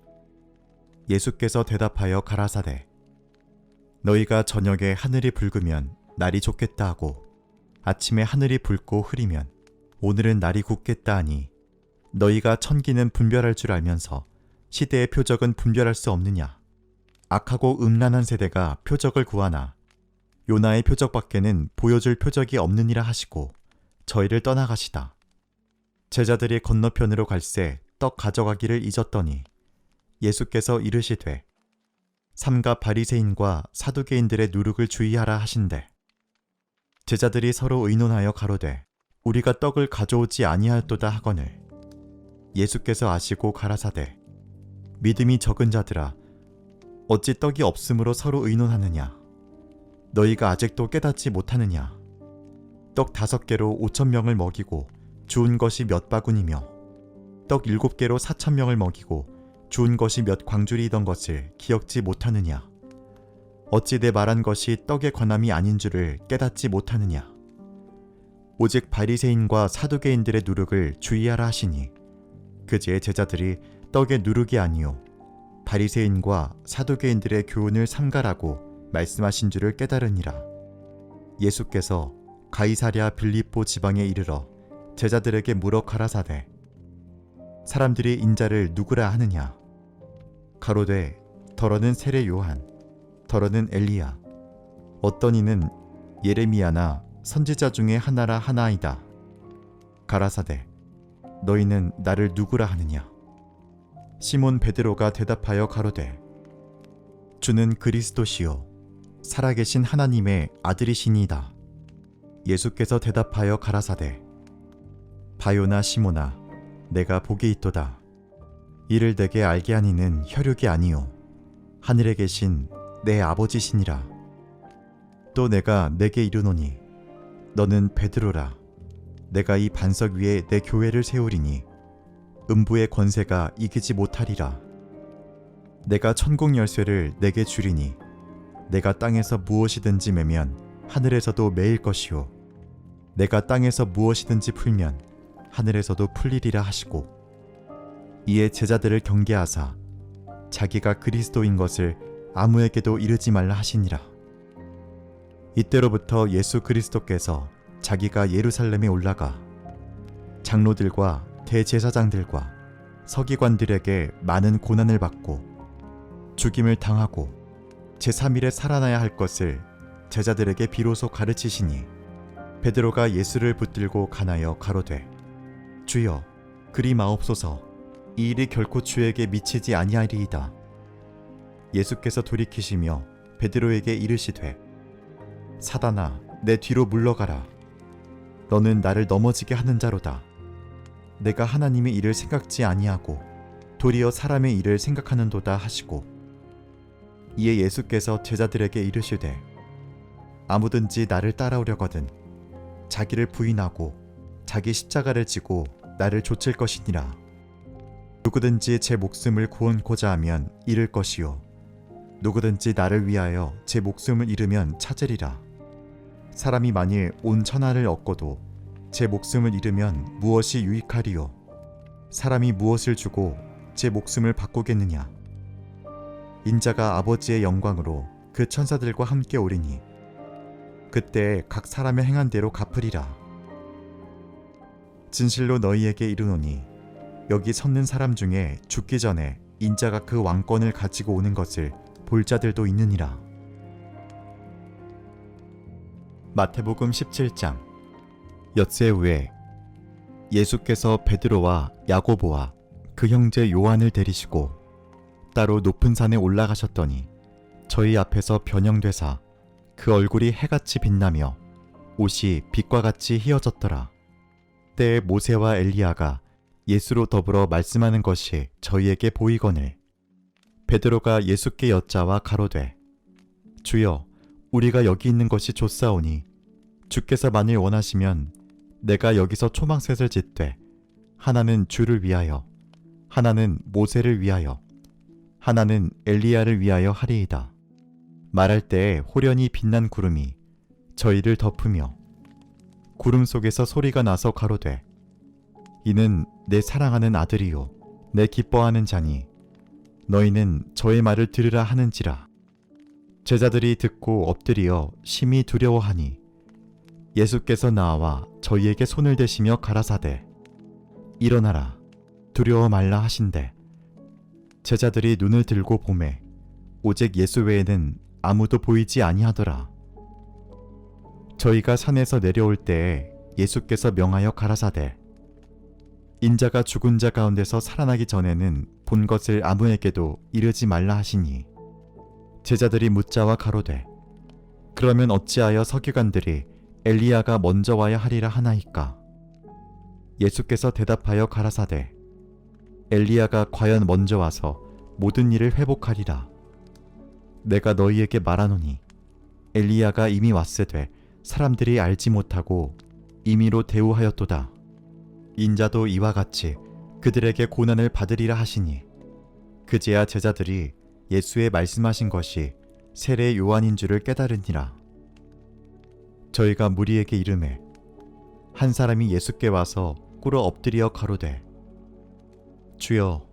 예수께서 대답하여 가라사대, 너희가 저녁에 하늘이 붉으면 날이 좋겠다 하고 아침에 하늘이 붉고 흐리면 오늘은 날이 굳겠다 하니, 너희가 천기는 분별할 줄 알면서 시대의 표적은 분별할 수 없느냐? 악하고 음란한 세대가 표적을 구하나 요나의 표적밖에는 보여줄 표적이 없느니라 하시고 저희를 떠나가시다. 제자들이 건너편으로 갈새 떡 가져가기를 잊었더니 예수께서 이르시되, 삼가 바리새인과 사두개인들의 누룩을 주의하라 하신대. 제자들이 서로 의논하여 가로되 우리가 떡을 가져오지 아니하였도다 하거늘 예수께서 아시고 가라사대 믿음이 적은 자들아 어찌 떡이 없으므로 서로 의논하느냐 너희가 아직도 깨닫지 못하느냐 떡 5개로 5,000명을 먹이고 주운 것이 몇 바구니며 떡 7개로 4,000명을 먹이고 주운 것이 몇 광주리이던 것을 기억지 못하느냐 어찌 내 말한 것이 떡의 관함이 아닌 줄을 깨닫지 못하느냐 오직 바리새인과 사두개인들의 누룩을 주의하라 하시니 그제의 제자들이 떡의 누룩이 아니요 바리새인과 사두개인들의 교훈을 삼가라고 말씀하신 줄을 깨달으니라. 예수께서 가이사랴 빌립보 지방에 이르러 제자들에게 물어 가라사대 사람들이 인자를 누구라 하느냐 가로되 더러는 세례 요한 더러는 엘리야 어떤 이는 예레미야나 선지자 중에 하나라 하나이다. 가라사대 너희는 나를 누구라 하느냐 시몬 베드로가 대답하여 가로되 주는 그리스도시요 살아계신 하나님의 아들이시니이다. 예수께서 대답하여 가라사대 바요나 시몬아 내가 복이 있도다. 이를 내게 알게 하니는 혈육이 아니요 하늘에 계신 내 아버지시니라. 또 내가 내게 이르노니 너는 베드로라. 내가 이 반석 위에 내 교회를 세우리니 음부의 권세가 이기지 못하리라. 내가 천국 열쇠를 내게 주리니 내가 땅에서 무엇이든지 매면 하늘에서도 매일 것이요 내가 땅에서 무엇이든지 풀면 하늘에서도 풀리리라 하시고 이에 제자들을 경계하사 자기가 그리스도인 것을 아무에게도 이르지 말라 하시니라. 이때로부터 예수 그리스도께서 자기가 예루살렘에 올라가 장로들과 대제사장들과 서기관들에게 많은 고난을 받고 죽임을 당하고 제3일에 살아나야 할 것을 제자들에게 비로소 가르치시니 베드로가 예수를 붙들고 가나여 가로되 주여 그리 마옵소서 이 일이 결코 주에게 미치지 아니하리이다. 예수께서 돌이키시며 베드로에게 이르시되 사단아 내 뒤로 물러가라. 너는 나를 넘어지게 하는 자로다. 내가 하나님의 일을 생각지 아니하고 도리어 사람의 일을 생각하는도다 하시고 이에 예수께서 제자들에게 이르시되 아무든지 나를 따라오려거든 자기를 부인하고 자기 십자가를 지고 나를 좇을 것이니라. 누구든지 제 목숨을 구원고자 하면 잃을 것이요 누구든지 나를 위하여 제 목숨을 잃으면 찾으리라. 사람이 만일 온 천하를 얻고도 제 목숨을 잃으면 무엇이 유익하리요? 사람이 무엇을 주고 제 목숨을 바꾸겠느냐? 인자가 아버지의 영광으로 그 천사들과 함께 오리니 그때 각 사람의 행한 대로 갚으리라. 진실로 너희에게 이르노니 여기 섰는 사람 중에 죽기 전에 인자가 그 왕권을 가지고 오는 것을 볼 자들도 있느니라. 마태복음 17장. 엿새 후에 예수께서 베드로와 야고보와 그 형제 요한을 데리시고 따로 높은 산에 올라가셨더니 저희 앞에서 변형되사 그 얼굴이 해같이 빛나며 옷이 빛과 같이 희어졌더라. 때에 모세와 엘리야가 예수로 더불어 말씀하는 것이 저희에게 보이거늘 베드로가 예수께 여짜와 가로되 주여 우리가 여기 있는 것이 좋사오니 주께서 만일 원하시면 내가 여기서 초막셋을 짓되 하나는 주를 위하여 하나는 모세를 위하여 하나는 엘리야를 위하여 하리이다. 말할 때에 호련히 빛난 구름이 저희를 덮으며 구름 속에서 소리가 나서 가로되 이는 내 사랑하는 아들이요 내 기뻐하는 자니 너희는 저의 말을 들으라 하는지라. 제자들이 듣고 엎드리어 심히 두려워하니 예수께서 나와 저희에게 손을 대시며 가라사대 일어나라 두려워 말라 하신대 제자들이 눈을 들고 보매 오직 예수 외에는 아무도 보이지 아니하더라. 저희가 산에서 내려올 때에 예수께서 명하여 가라사대 인자가 죽은 자 가운데서 살아나기 전에는 본 것을 아무에게도 이르지 말라 하시니 제자들이 묻자와 가로되 그러면 어찌하여 서기관들이 엘리야가 먼저 와야 하리라 하나이까? 예수께서 대답하여 가라사대 엘리야가 과연 먼저 와서 모든 일을 회복하리라. 내가 너희에게 말하노니 엘리야가 이미 왔으되 사람들이 알지 못하고 임의로 대우하였도다. 인자도 이와 같이 그들에게 고난을 받으리라 하시니 그제야 제자들이 예수의 말씀하신 것이 세례 요한인 줄을 깨달으니라. 저희가 무리에게 이르매 한 사람이 예수께 와서 꿇어 엎드려 가로되 주여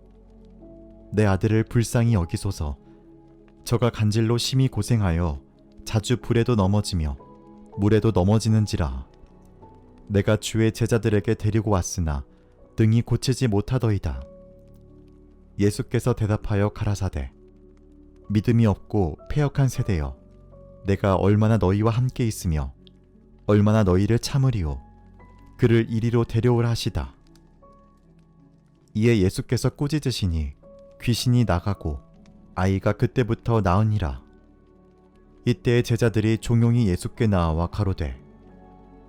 내 아들을 불쌍히 여기소서. 저가 간질로 심히 고생하여 자주 불에도 넘어지며 물에도 넘어지는지라. 내가 주의 제자들에게 데리고 왔으나 능히 고치지 못하더이다. 예수께서 대답하여 가라사대 믿음이 없고 패역한 세대여 내가 얼마나 너희와 함께 있으며 얼마나 너희를 참으리오. 그를 이리로 데려오라 하시다. 이에 예수께서 꾸짖으시니 귀신이 나가고 아이가 그때부터 나으니라. 이때 제자들이 종용이 예수께 나와 가로되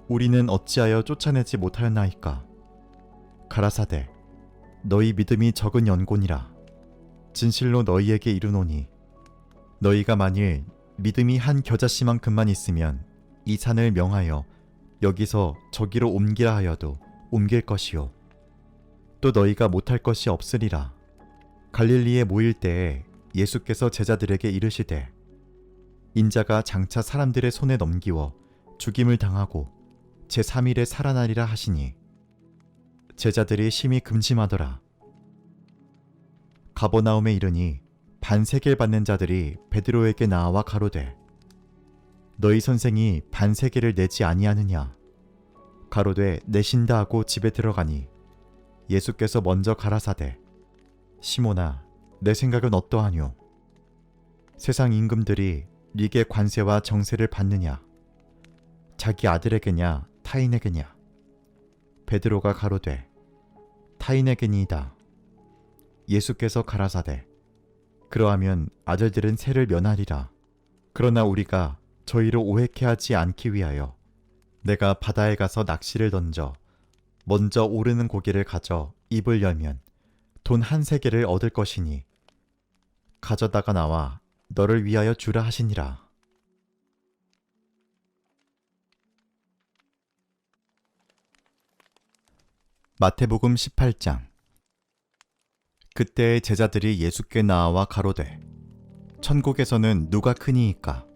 우리는 어찌하여 쫓아내지 못하였나이까? 가라사대 너희 믿음이 적은 연고니라. 진실로 너희에게 이르노니 너희가 만일 믿음이 한 겨자씨만큼만 있으면 이 산을 명하여 여기서 저기로 옮기라 하여도 옮길 것이요 또 너희가 못할 것이 없으리라. 갈릴리에 모일 때에 예수께서 제자들에게 이르시되 인자가 장차 사람들의 손에 넘기워 죽임을 당하고 제3일에 살아나리라 하시니 제자들이 심히 금심하더라. 가버나움에 이르니 반세겔 받는 자들이 베드로에게 나와 가로되 너희 선생이 반세겔을 내지 아니하느냐? 가로되 내신다 하고 집에 들어가니 예수께서 먼저 가라사대 시몬아 내 생각은 어떠하뇨? 세상 임금들이 네게 관세와 정세를 받느냐? 자기 아들에게냐 타인에게냐? 베드로가 가로되 타인에게니이다. 예수께서 가라사대 그러하면 아들들은 세를 면하리라. 그러나 우리가 저희를 오해케 하지 않기 위하여 내가 바다에 가서 낚시를 던져 먼저 오르는 고기를 가져 입을 열면 돈 한 세겔을 얻을 것이니 가져다가 나와 너를 위하여 주라 하시니라. 마태복음 18장. 그때 제자들이 예수께 나와 가로되 천국에서는 누가 크니이까?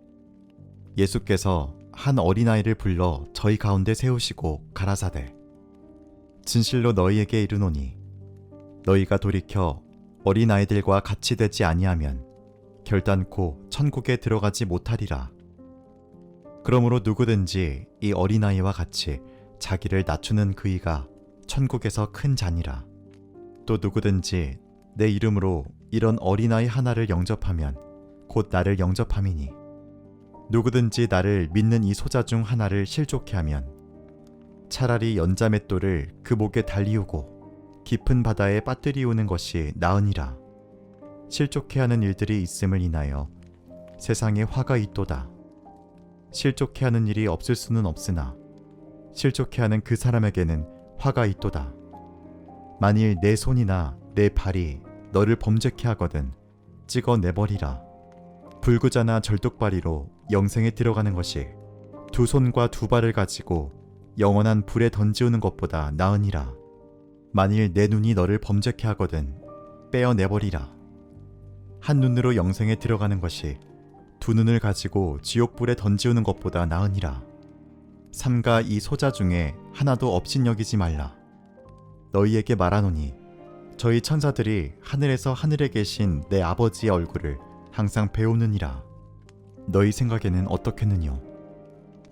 예수께서 한 어린아이를 불러 저희 가운데 세우시고 가라사대 진실로 너희에게 이르노니 너희가 돌이켜 어린아이들과 같이 되지 아니하면 결단코 천국에 들어가지 못하리라. 그러므로 누구든지 이 어린아이와 같이 자기를 낮추는 그이가 천국에서 큰 자니라. 또 누구든지 내 이름으로 이런 어린아이 하나를 영접하면 곧 나를 영접함이니 누구든지 나를 믿는 이 소자 중 하나를 실족해 하면 차라리 연자맷돌을 그 목에 달리우고 깊은 바다에 빠뜨리우는 것이 나으니라. 실족해 하는 일들이 있음을 인하여 세상에 화가 있도다. 실족해 하는 일이 없을 수는 없으나 실족해 하는 그 사람에게는 화가 있도다. 만일 내 손이나 내 발이 너를 범죄케 하거든 찍어 내버리라. 불구자나 절뚝발이로 영생에 들어가는 것이 두 손과 두 발을 가지고 영원한 불에 던지우는 것보다 나으니라. 만일 내 눈이 너를 범죄케 하거든 빼어 내버리라. 한 눈으로 영생에 들어가는 것이 두 눈을 가지고 지옥불에 던지우는 것보다 나으니라. 삼가 이 소자 중에 하나도 업신여기지 말라. 너희에게 말하노니 저희 천사들이 하늘에서 하늘에 계신 내 아버지의 얼굴을 항상 배우느니라. 너희 생각에는 어떻겠느뇨?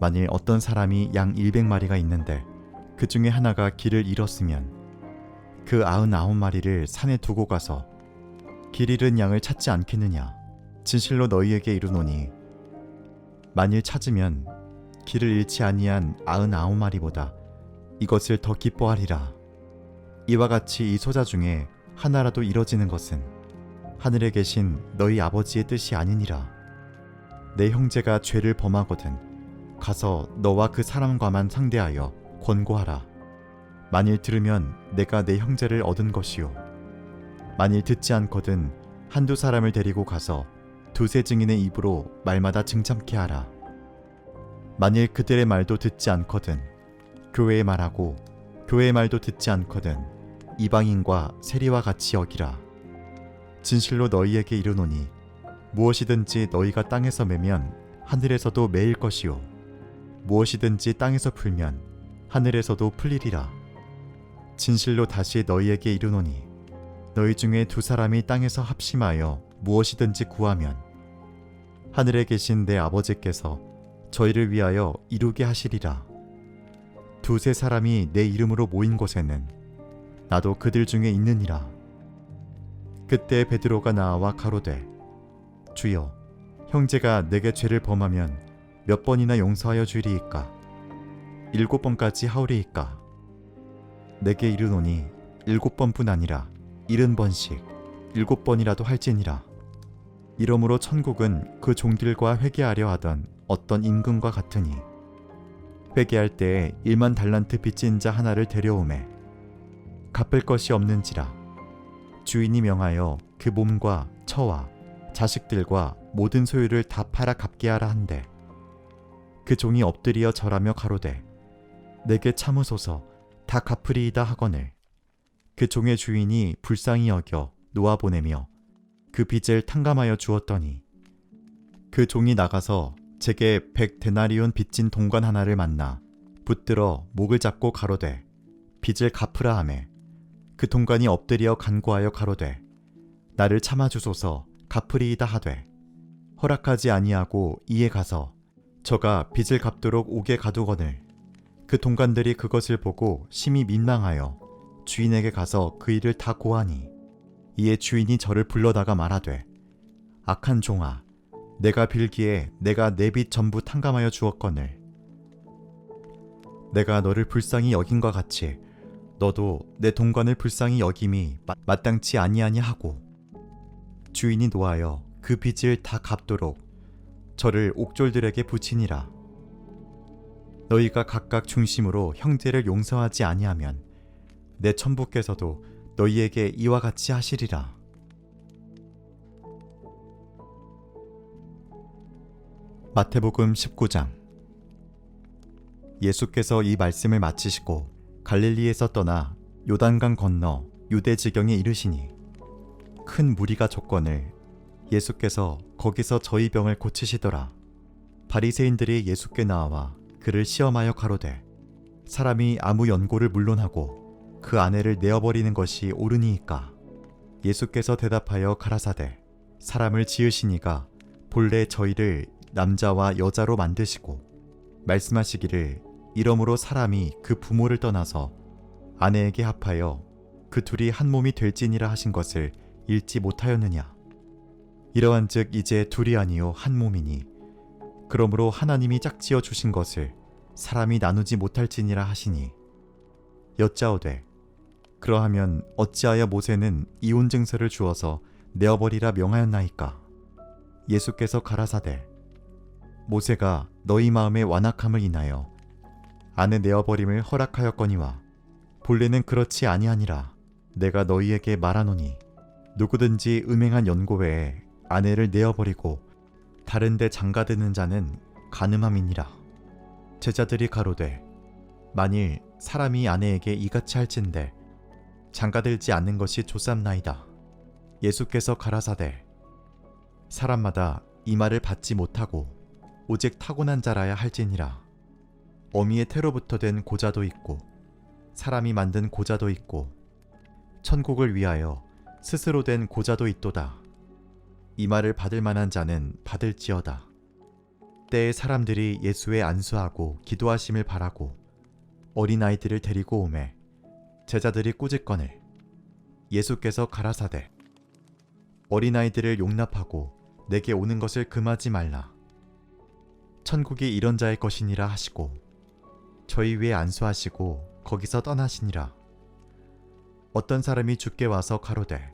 만일 어떤 사람이 양 100마리가 있는데 그 중에 하나가 길을 잃었으면 그 99마리를 산에 두고 가서 길 잃은 양을 찾지 않겠느냐? 진실로 너희에게 이르노니 만일 찾으면 길을 잃지 아니한 99마리보다 이것을 더 기뻐하리라. 이와 같이 이 소자 중에 하나라도 이뤄지는 것은 하늘에 계신 너희 아버지의 뜻이 아니니라. 내 형제가 죄를 범하거든 가서 너와 그 사람과만 상대하여 권고하라. 만일 들으면 내가 내 형제를 얻은 것이요 만일 듣지 않거든 한두 사람을 데리고 가서 두세 증인의 입으로 말마다 증참케 하라. 만일 그들의 말도 듣지 않거든 교회의 말하고 교회의 말도 듣지 않거든 이방인과 세리와 같이 여기라. 진실로 너희에게 이르노니 무엇이든지 너희가 땅에서 매면 하늘에서도 매일 것이요 무엇이든지 땅에서 풀면 하늘에서도 풀리리라. 진실로 다시 너희에게 이르노니 너희 중에 두 사람이 땅에서 합심하여 무엇이든지 구하면 하늘에 계신 내 아버지께서 저희를 위하여 이루게 하시리라. 두세 사람이 내 이름으로 모인 곳에는 나도 그들 중에 있느니라. 그때 베드로가 나와 가로되 주여 형제가 내게 죄를 범하면 몇 번이나 용서하여 주리이까? 7번까지 하오리이까? 내게 이르노니 7번뿐 아니라 70번씩 7번이라도 할지니라. 이러므로 천국은 그 종들과 회개하려 하던 어떤 임금과 같으니 회개할 때에 1만 달란트 빚진 자 하나를 데려오매 갚을 것이 없는지라 주인이 명하여 그 몸과 처와 자식들과 모든 소유를 다 팔아 갚게 하라 한대 그 종이 엎드리어 절하며 가로되 내게 참으소서 다 갚으리이다 하거늘 그 종의 주인이 불쌍히 여겨 놓아보내며 그 빚을 탕감하여 주었더니 그 종이 나가서 제게 100데나리온 빚진 동관 하나를 만나 붙들어 목을 잡고 가로되 빚을 갚으라 하매 그 동관이 엎드려 간구하여 가로되 나를 참아주소서 갚으리이다 하되 허락하지 아니하고 이에 가서 저가 빚을 갚도록 옥에 가두거늘 그 동관들이 그것을 보고 심히 민망하여 주인에게 가서 그 일을 다 고하니 이에 주인이 저를 불러다가 말하되 악한 종아 내가 빌기에 내가 내 빚 전부 탕감하여 주었거늘 내가 너를 불쌍히 여긴과 같이 너도 내 동관을 불쌍히 여김이 마땅치 아니하니 하고 주인이 노하여 그 빚을 다 갚도록 저를 옥졸들에게 붙이니라. 너희가 각각 중심으로 형제를 용서하지 아니하면 내 천부께서도 너희에게 이와 같이 하시리라. 마태복음 19장. 예수께서 이 말씀을 마치시고 갈릴리에서 떠나 요단강 건너 유대 지경에 이르시니 큰 무리가 족거늘 예수께서 거기서 저희 병을 고치시더라. 바리새인들이 예수께 나와 그를 시험하여 가로되 사람이 아무 연고를 물론하고 그 아내를 내어버리는 것이 옳으니이까? 예수께서 대답하여 가라사대 사람을 지으시니가 본래 저희를 남자와 여자로 만드시고 말씀하시기를 이러므로 사람이 그 부모를 떠나서 아내에게 합하여 그 둘이 한 몸이 될지니라 하신 것을 읽지 못하였느냐? 이러한즉 이제 둘이 아니요 한 몸이니 그러므로 하나님이 짝지어 주신 것을 사람이 나누지 못할지니라 하시니 여짜오되 그러하면 어찌하여 모세는 이혼 증서를 주어서 내어버리라 명하였나이까? 예수께서 가라사대 모세가 너희 마음의 완악함을 인하여 아내 내어버림을 허락하였거니와 본래는 그렇지 아니하니라. 내가 너희에게 말하노니 누구든지 음행한 연고 외에 아내를 내어버리고 다른 데 장가드는 자는 간음함이니라. 제자들이 가로되 만일 사람이 아내에게 이같이 할진대 장가들지 않는 것이 좋삼나이다. 예수께서 가라사대 사람마다 이 말을 받지 못하고 오직 타고난 자라야 할지니라. 어미의 태로부터 된 고자도 있고 사람이 만든 고자도 있고 천국을 위하여 스스로 된 고자도 있도다. 이 말을 받을 만한 자는 받을지어다. 때에 사람들이 예수의 안수하고 기도하심을 바라고 어린아이들을 데리고 오매 제자들이 꾸짖거늘 예수께서 가라사대 어린아이들을 용납하고 내게 오는 것을 금하지 말라. 천국이 이런 자의 것이니라 하시고 저희 위에 안수하시고 거기서 떠나시니라. 어떤 사람이 주께 와서 가로되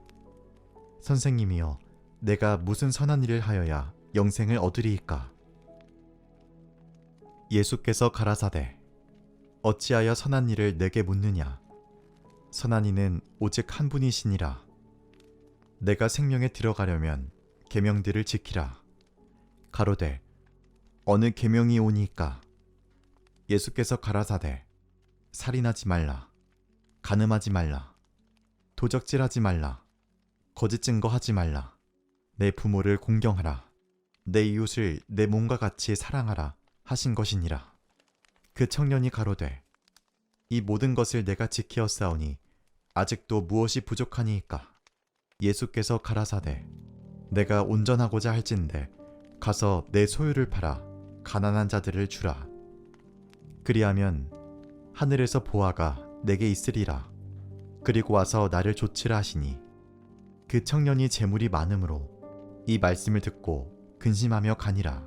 선생님이여 내가 무슨 선한 일을 하여야 영생을 얻으리이까? 예수께서 가라사대 어찌하여 선한 일을 내게 묻느냐. 선한 이는 오직 한 분이시니라. 내가 생명에 들어가려면 계명들을 지키라. 가로되 어느 계명이 오니까. 예수께서 가라사대 살인하지 말라. 간음하지 말라. 도적질하지 말라. 거짓 증거하지 말라. 내 부모를 공경하라. 내 이웃을 내 몸과 같이 사랑하라 하신 것이니라. 그 청년이 가로되 이 모든 것을 내가 지키었사오니 아직도 무엇이 부족하니이까. 예수께서 가라사대 내가 온전하고자 할진대 가서 내 소유를 팔아 가난한 자들을 주라. 그리하면 하늘에서 보화가 내게 있으리라. 그리고 와서 나를 좇으라 하시니 그 청년이 재물이 많음으로 이 말씀을 듣고 근심하며 가니라.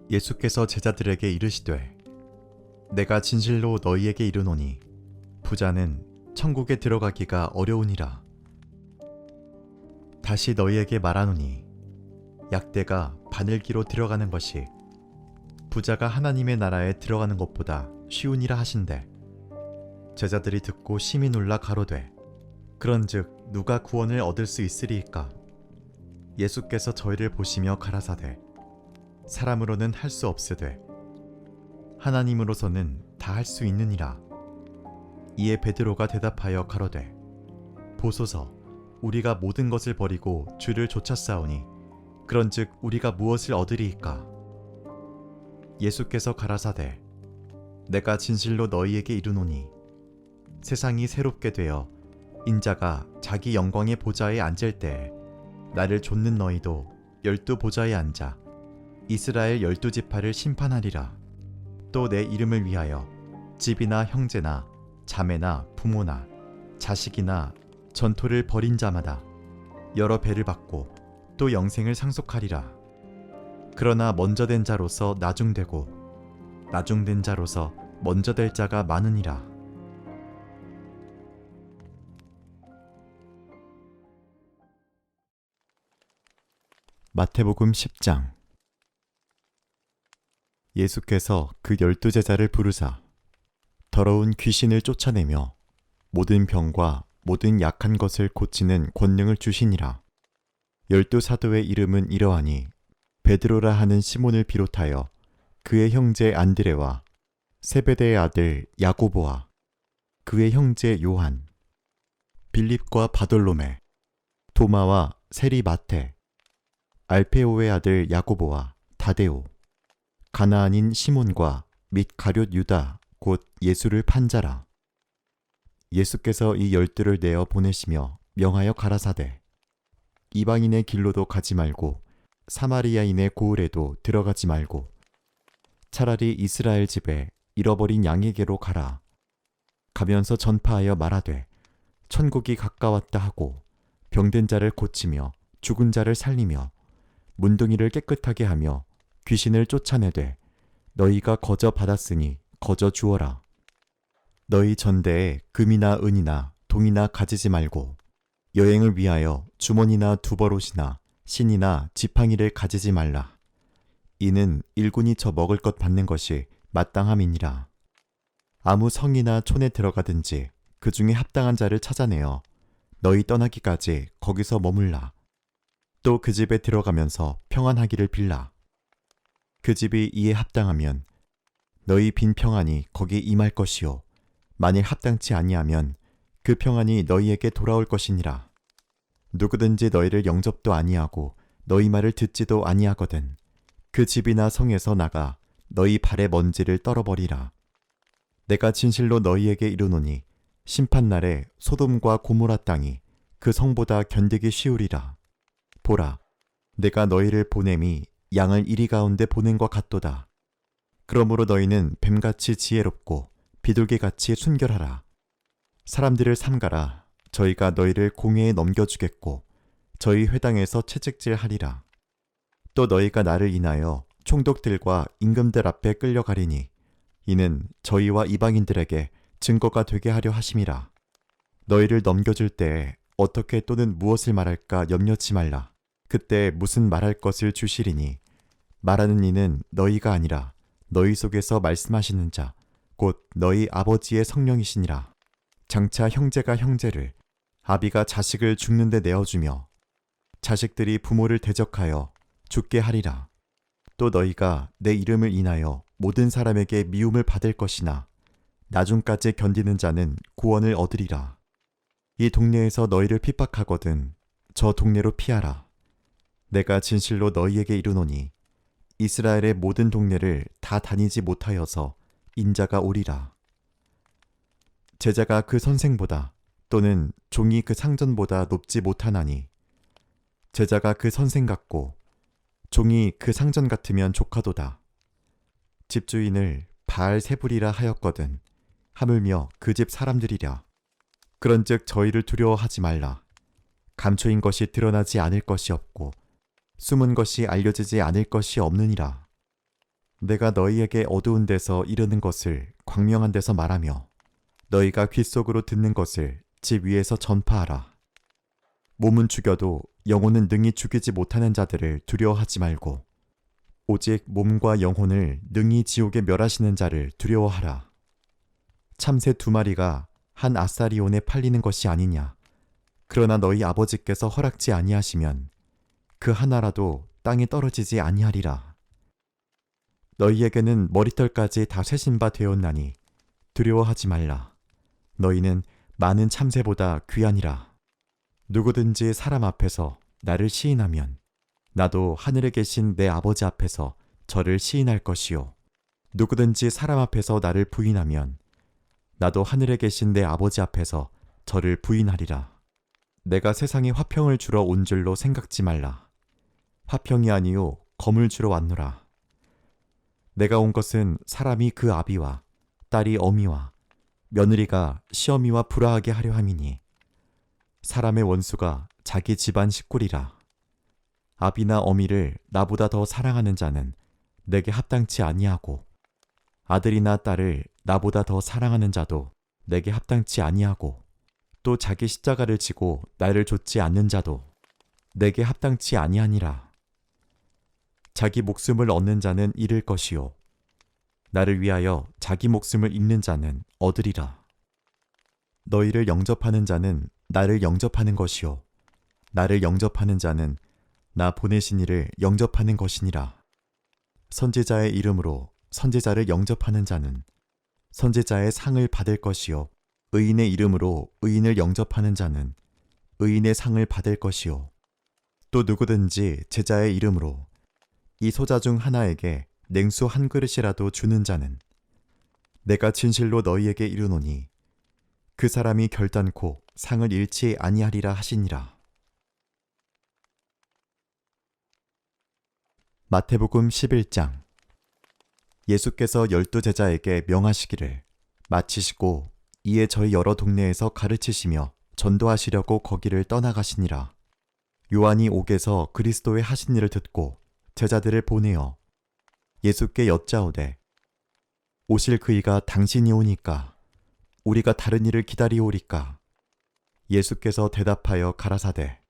예수께서 제자들에게 이르시되 내가 진실로 너희에게 이르노니 부자는 천국에 들어가기가 어려우니라. 다시 너희에게 말하노니 약대가 바늘기로 들어가는 것이 부자가 하나님의 나라에 들어가는 것보다 쉬우니라 하신대. 제자들이 듣고 심히 놀라 가로되 그런즉 누가 구원을 얻을 수 있으리이까. 예수께서 저희를 보시며 가라사대 사람으로는 할 수 없으되 하나님으로서는 다 할 수 있느니라. 이에 베드로가 대답하여 가로되 보소서 우리가 모든 것을 버리고 주를 좇았사오니 그런즉 우리가 무엇을 얻으리이까. 예수께서 가라사대 내가 진실로 너희에게 이르노니 세상이 새롭게 되어 인자가 자기 영광의 보좌에 앉을 때에 나를 좇는 너희도 12 보좌에 앉아 이스라엘 12지파를 심판하리라. 또 내 이름을 위하여 집이나 형제나 자매나 부모나 자식이나 전토를 벌인 자마다 여러 배를 받고 또 영생을 상속하리라. 그러나 먼저 된 자로서 나중되고 나중된 자로서 먼저 될 자가 많으니라. 마태복음 10장. 예수께서 그 12제자를 부르사 더러운 귀신을 쫓아내며 모든 병과 모든 약한 것을 고치는 권능을 주시니라. 12사도의 이름은 이러하니 베드로라 하는 시몬을 비롯하여 그의 형제 안드레와 세베대의 아들 야고보와 그의 형제 요한, 빌립과 바돌로메, 도마와 세리 마테, 알페오의 아들 야고보와 다데오, 가나안인 시몬과 및 가룟 유다 곧 예수를 판 자라. 예수께서 이 12를 내어 보내시며 명하여 가라사대 이방인의 길로도 가지 말고 사마리아인의 고을에도 들어가지 말고 차라리 이스라엘 집에 잃어버린 양에게로 가라. 가면서 전파하여 말하되 천국이 가까웠다 하고 병든 자를 고치며 죽은 자를 살리며 문둥이를 깨끗하게 하며 귀신을 쫓아내되 너희가 거저 받았으니 거저 주어라. 너희 전대에 금이나 은이나 동이나 가지지 말고 여행을 위하여 주머니나 두버롯이나 신이나 지팡이를 가지지 말라. 이는 일군이 저 먹을 것 받는 것이 마땅함이니라. 아무 성이나 촌에 들어가든지 그 중에 합당한 자를 찾아내어 너희 떠나기까지 거기서 머물라. 또 그 집에 들어가면서 평안하기를 빌라. 그 집이 이에 합당하면 너희 빈 평안이 거기 임할 것이요 만일 합당치 아니하면 그 평안이 너희에게 돌아올 것이니라. 누구든지 너희를 영접도 아니하고 너희 말을 듣지도 아니하거든 그 집이나 성에서 나가 너희 발의 먼지를 떨어버리라. 내가 진실로 너희에게 이르노니 심판날에 소돔과 고모라 땅이 그 성보다 견디기 쉬우리라. 보라, 내가 너희를 보냄이 양을 이리 가운데 보낸 것 같도다. 그러므로 너희는 뱀같이 지혜롭고 비둘기같이 순결하라. 사람들을 삼가라. 저희가 너희를 공회에 넘겨주겠고 저희 회당에서 채찍질하리라. 또 너희가 나를 인하여 총독들과 임금들 앞에 끌려가리니 이는 저희와 이방인들에게 증거가 되게 하려 하심이라. 너희를 넘겨줄 때에 어떻게 또는 무엇을 말할까 염려치 말라. 그때 무슨 말할 것을 주시리니 말하는 이는 너희가 아니라 너희 속에서 말씀하시는 자 곧 너희 아버지의 성령이시니라. 장차 형제가 형제를, 아비가 자식을 죽는 데 내어주며 자식들이 부모를 대적하여 죽게 하리라. 또 너희가 내 이름을 인하여 모든 사람에게 미움을 받을 것이나 나중까지 견디는 자는 구원을 얻으리라. 이 동네에서 너희를 핍박하거든 저 동네로 피하라. 내가 진실로 너희에게 이르노니 이스라엘의 모든 동네를 다 다니지 못하여서 인자가 오리라. 제자가 그 선생보다 또는 종이 그 상전보다 높지 못하나니 제자가 그 선생 같고 종이 그 상전 같으면 조카도다. 집주인을 바알세불이라 하였거든 하물며 그 집 사람들이랴. 그런즉 저희를 두려워하지 말라. 감초인 것이 드러나지 않을 것이 없고 숨은 것이 알려지지 않을 것이 없느니라. 내가 너희에게 어두운 데서 이르는 것을 광명한 데서 말하며 너희가 귓속으로 듣는 것을 집 위에서 전파하라. 몸은 죽여도 영혼은 능히 죽이지 못하는 자들을 두려워하지 말고 오직 몸과 영혼을 능히 지옥에 멸하시는 자를 두려워하라. 참새 2마리가 한 아사리온에 팔리는 것이 아니냐. 그러나 너희 아버지께서 허락지 아니하시면 그 하나라도 땅에 떨어지지 아니하리라. 너희에게는 머리털까지 다 세신 바 되었나니 두려워하지 말라. 너희는 많은 참새보다 귀하니라. 누구든지 사람 앞에서 나를 시인하면 나도 하늘에 계신 내 아버지 앞에서 저를 시인할 것이요. 누구든지 사람 앞에서 나를 부인하면 나도 하늘에 계신 내 아버지 앞에서 저를 부인하리라. 내가 세상에 화평을 주러 온 줄로 생각지 말라. 화평이 아니요 검을 주러 왔노라. 내가 온 것은 사람이 그 아비와 딸이 어미와 며느리가 시어미와 불화하게 하려 함이니 사람의 원수가 자기 집안 식구리라. 아비나 어미를 나보다 더 사랑하는 자는 내게 합당치 아니하고 아들이나 딸을 나보다 더 사랑하는 자도 내게 합당치 아니하고 또 자기 십자가를 지고 나를 좇지 않는 자도 내게 합당치 아니하니라. 자기 목숨을 얻는 자는 잃을 것이요 나를 위하여 자기 목숨을 잃는 자는 얻으리라. 너희를 영접하는 자는 나를 영접하는 것이요 나를 영접하는 자는 나 보내신 이를 영접하는 것이니라. 선지자의 이름으로 선지자를 영접하는 자는 선지자의 상을 받을 것이요 의인의 이름으로 의인을 영접하는 자는 의인의 상을 받을 것이요 또 누구든지 제자의 이름으로 이 소자 중 하나에게 냉수 한 그릇이라도 주는 자는 내가 진실로 너희에게 이르노니 그 사람이 결단코 상을 잃지 아니하리라 하시니라. 마태복음 11장. 예수께서 12제자에게 명하시기를 마치시고 이에 저희 여러 동네에서 가르치시며 전도하시려고 거기를 떠나가시니라. 요한이 옥에서 그리스도의 하신 일을 듣고 제자들을 보내어 예수께 여짜오되 오실 그이가 당신이 오니까 우리가 다른 일을 기다리오리까. 예수께서 대답하여 가라사대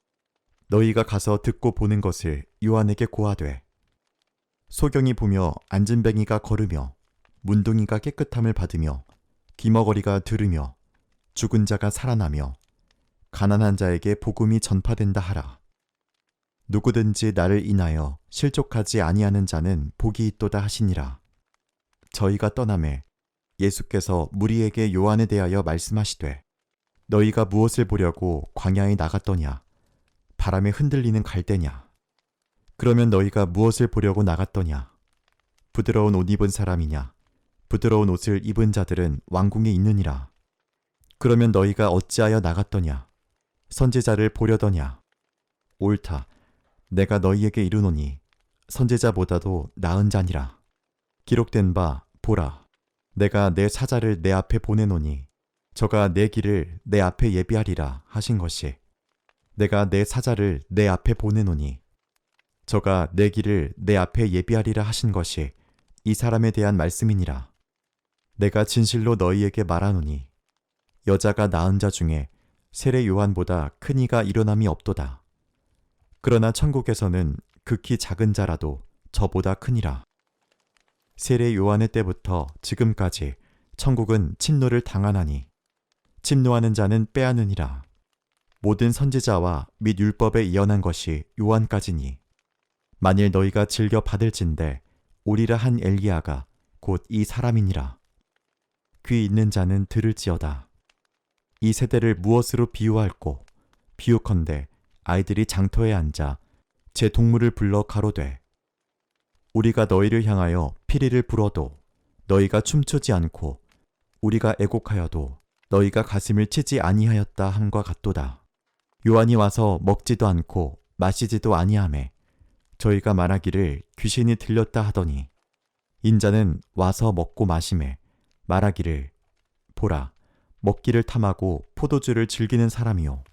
너희가 가서 듣고 보는 것을 요한에게 고하되 소경이 보며 안진뱅이가 걸으며 문둥이가 깨끗함을 받으며 귀머거리가 들으며 죽은 자가 살아나며 가난한 자에게 복음이 전파된다 하라. 누구든지 나를 인하여 실족하지 아니하는 자는 복이 있도다 하시니라. 저희가 떠나매 예수께서 무리에게 요한에 대하여 말씀하시되 너희가 무엇을 보려고 광야에 나갔더냐. 바람에 흔들리는 갈대냐. 그러면 너희가 무엇을 보려고 나갔더냐. 부드러운 옷 입은 사람이냐. 부드러운 옷을 입은 자들은 왕궁에 있느니라. 그러면 너희가 어찌하여 나갔더냐. 선지자를 보려더냐. 옳다. 내가 너희에게 이르노니 선지자보다도 나은 자니라. 기록된 바 보라. 내가 내 사자를 내 앞에 보내노니 저가 내 길을 내 앞에 예비하리라 하신 것이 내가 내 사자를 내 앞에 보내노니 저가 내 길을 내 앞에 예비하리라 하신 것이 이 사람에 대한 말씀이니라. 내가 진실로 너희에게 말하노니 여자가 낳은 자 중에 세례 요한보다 큰 이가 일어남이 없도다. 그러나 천국에서는 극히 작은 자라도 저보다 크니라. 세례 요한의 때부터 지금까지 천국은 침노를 당하나니 침노하는 자는 빼앗느니라. 모든 선지자와 및 율법에 이언한 것이 요한까지니 만일 너희가 즐겨 받을진대 오리라 한 엘리야가 곧 이 사람이니라. 귀 있는 자는 들을지어다. 이 세대를 무엇으로 비유할꼬? 비유컨대 아이들이 장터에 앉아 제 동물을 불러 가로되 우리가 너희를 향하여 피리를 불어도 너희가 춤추지 않고 우리가 애곡하여도 너희가 가슴을 치지 아니하였다 함과 같도다. 요한이 와서 먹지도 않고 마시지도 아니하매 저희가 말하기를 귀신이 들렸다 하더니 인자는 와서 먹고 마시매 말하기를 보라 먹기를 탐하고 포도주를 즐기는 사람이요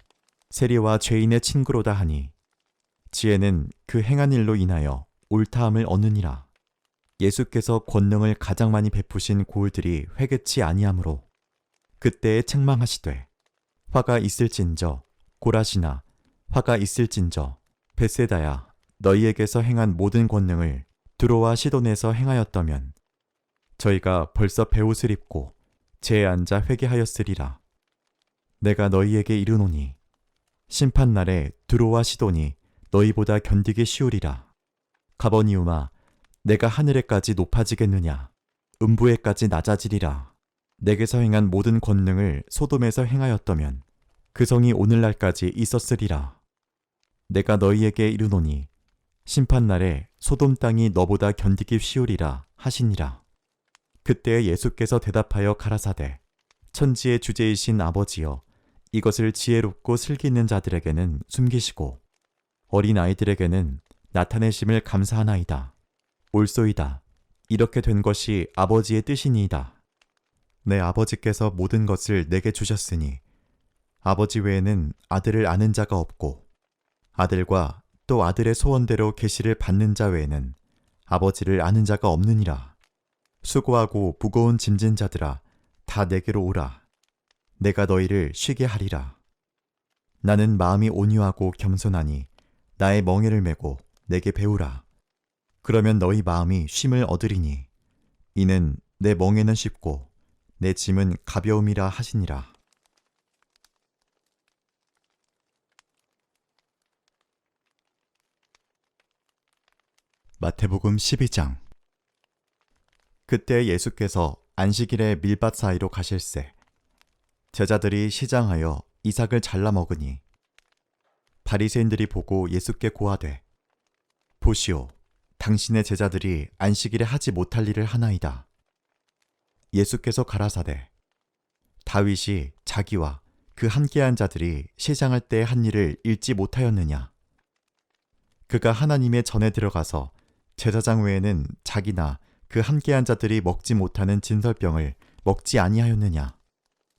세리와 죄인의 친구로다 하니 지혜는 그 행한 일로 인하여 옳다함을 얻느니라. 예수께서 권능을 가장 많이 베푸신 고을들이 회개치 아니하므로 그때에 책망하시되 화가 있을진저 고라시나 화가 있을진저 벳세다야 너희에게서 행한 모든 권능을 두로와 시돈에서 행하였다면 저희가 벌써 베옷을 입고 제에 앉아 회개하였으리라. 내가 너희에게 이르노니 심판날에 두로와 시돈이 너희보다 견디기 쉬우리라. 가버니움아 내가 하늘에까지 높아지겠느냐 음부에까지 낮아지리라. 내게서 행한 모든 권능을 소돔에서 행하였다면 그 성이 오늘날까지 있었으리라. 내가 너희에게 이르노니 심판날에 소돔 땅이 너보다 견디기 쉬우리라 하시니라. 그때 예수께서 대답하여 가라사대 천지의 주제이신 아버지여 이것을 지혜롭고 슬기 있는 자들에게는 숨기시고 어린 아이들에게는 나타내심을 감사하나이다. 옳소이다. 이렇게 된 것이 아버지의 뜻이니이다. 내 아버지께서 모든 것을 내게 주셨으니 아버지 외에는 아들을 아는 자가 없고 아들과 또 아들의 소원대로 계시를 받는 자 외에는 아버지를 아는 자가 없느니라. 수고하고 무거운 짐진 자들아 다 내게로 오라. 내가 너희를 쉬게 하리라. 나는 마음이 온유하고 겸손하니 나의 멍에를 메고 내게 배우라. 그러면 너희 마음이 쉼을 얻으리니 이는 내 멍에는 쉽고 내 짐은 가벼움이라 하시니라. 마태복음 12장. 그때 예수께서 안식일에 밀밭 사이로 가실새 제자들이 시장하여 이삭을 잘라 먹으니 바리새인들이 보고 예수께 고하되 보시오 당신의 제자들이 안식일에 하지 못할 일을 하나이다. 예수께서 가라사대 다윗이 자기와 그 함께한 자들이 시장할 때 한 일을 읽지 못하였느냐. 그가 하나님의 전에 들어가서 제사장 외에는 자기나 그 함께한 자들이 먹지 못하는 진설병을 먹지 아니하였느냐.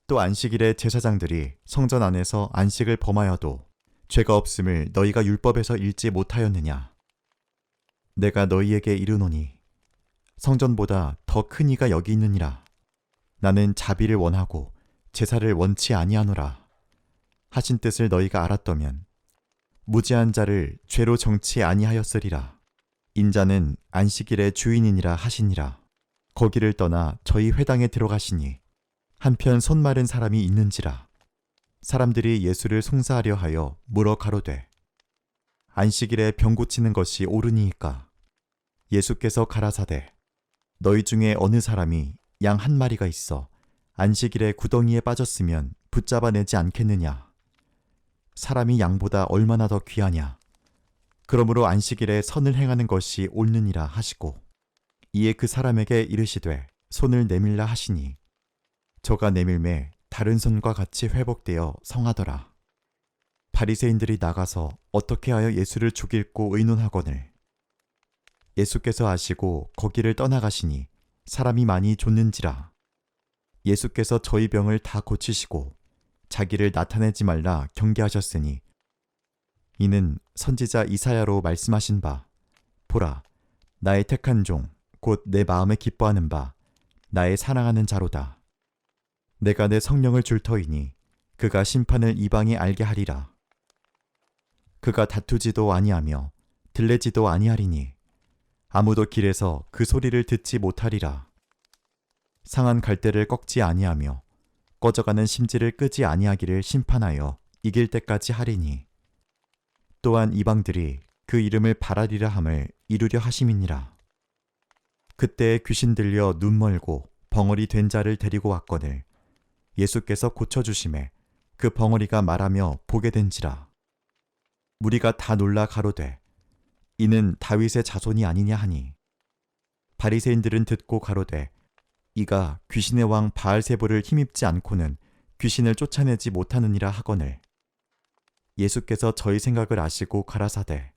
또 안식일에 제사장들이 성전 안에서 안식을 범하여도 죄가 없음을 너희가 율법에서 읽지 못하였느냐. 내가 너희에게 이르노니 성전보다 더 큰 이가 여기 있느니라. 나는 자비를 원하고 제사를 원치 아니하노라 하신 뜻을 너희가 알았더면 무죄한 자를 죄로 정치 아니하였으리라. 인자는 안식일의 주인이니라 하시니라. 거기를 떠나 저희 회당에 들어가시니 한편 손 마른 사람이 있는지라. 사람들이 예수를 송사하려 하여 물어 가로되 안식일에 병 고치는 것이 옳으니이까. 예수께서 가라사대 너희 중에 어느 사람이 양 한 마리가 있어 안식일에 구덩이에 빠졌으면 붙잡아내지 않겠느냐. 사람이 양보다 얼마나 더 귀하냐. 그러므로 안식일에 선을 행하는 것이 옳느니라 하시고 이에 그 사람에게 이르시되 손을 내밀라 하시니 저가 내밀매 다른 손과 같이 회복되어 성하더라. 바리새인들이 나가서 어떻게 하여 예수를 죽일고 의논하거늘 예수께서 아시고 거기를 떠나가시니 사람이 많이 좇는지라. 예수께서 저희 병을 다 고치시고 자기를 나타내지 말라 경계하셨으니 이는 선지자 이사야로 말씀하신 바 보라 나의 택한 종 곧 내 마음에 기뻐하는 바 나의 사랑하는 자로다. 내가 내 성령을 줄 터이니 그가 심판을 이방에 알게 하리라. 그가 다투지도 아니하며 들레지도 아니하리니 아무도 길에서 그 소리를 듣지 못하리라. 상한 갈대를 꺾지 아니하며 꺼져가는 심지를 끄지 아니하기를 심판하여 이길 때까지 하리니 또한 이방들이 그 이름을 바라리라 함을 이루려 하심이니라. 그때에 귀신 들려 눈 멀고 벙어리 된 자를 데리고 왔거늘 예수께서 고쳐주심에 그 벙어리가 말하며 보게 된지라. 무리가 다 놀라 가로되 이는 다윗의 자손이 아니냐 하니 바리새인들은 듣고 가로되 이가 귀신의 왕 바알세불을 힘입지 않고는 귀신을 쫓아내지 못하느니라 하거늘 예수께서 저희 생각을 아시고 가라사대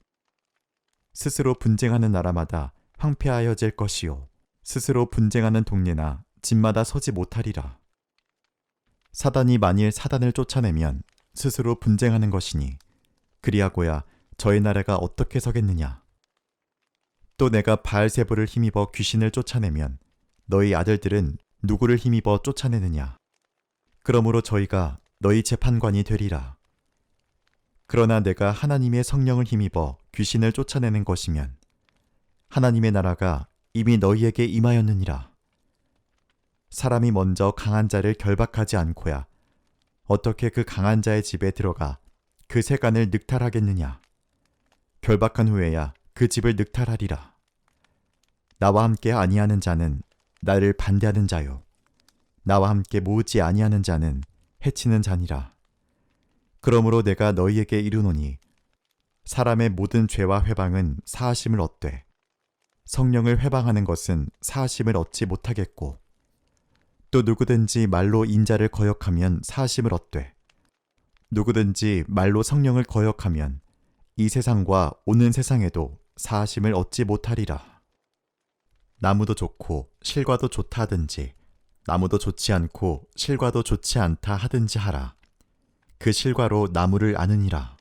스스로 분쟁하는 나라마다 황폐하여질 것이요 스스로 분쟁하는 동네나 집마다 서지 못하리라. 사단이 만일 사단을 쫓아내면 스스로 분쟁하는 것이니 그리하고야 저희 나라가 어떻게 서겠느냐. 또 내가 바알세불을 힘입어 귀신을 쫓아내면 너희 아들들은 누구를 힘입어 쫓아내느냐. 그러므로 저희가 너희 재판관이 되리라. 그러나 내가 하나님의 성령을 힘입어 귀신을 쫓아내는 것이면 하나님의 나라가 이미 너희에게 임하였느니라. 사람이 먼저 강한 자를 결박하지 않고야 어떻게 그 강한 자의 집에 들어가 그 세간을 늑탈하겠느냐. 결박한 후에야 그 집을 늑탈하리라. 나와 함께 아니하는 자는 나를 반대하는 자요 나와 함께 모으지 아니하는 자는 해치는 자니라. 그러므로 내가 너희에게 이르노니 사람의 모든 죄와 회방은 사하심을 얻되 성령을 회방하는 것은 사하심을 얻지 못하겠고 또 누구든지 말로 인자를 거역하면 사하심을 얻되 누구든지 말로 성령을 거역하면 이 세상과 오는 세상에도 사하심을 얻지 못하리라. 나무도 좋고 실과도 좋다 하든지 나무도 좋지 않고 실과도 좋지 않다 하든지 하라. 그 실과로 나무를 아느니라.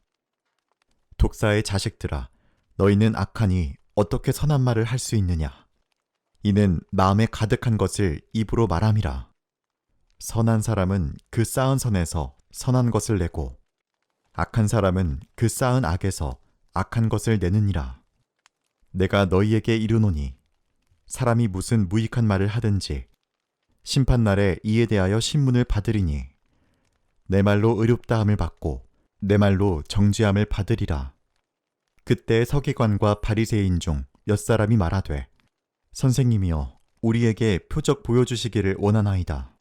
독사의 자식들아, 너희는 악하니 어떻게 선한 말을 할 수 있느냐. 이는 마음에 가득한 것을 입으로 말함이라. 선한 사람은 그 쌓은 선에서 선한 것을 내고 악한 사람은 그 쌓은 악에서 악한 것을 내느니라. 내가 너희에게 이르노니 사람이 무슨 무익한 말을 하든지 심판날에 이에 대하여 신문을 받으리니 내 말로 의롭다함을 받고 내 말로 정죄함을 받으리라. 그때 서기관과 바리새인 중 몇 사람이 말하되 선생님이여 우리에게 표적 보여주시기를 원하나이다.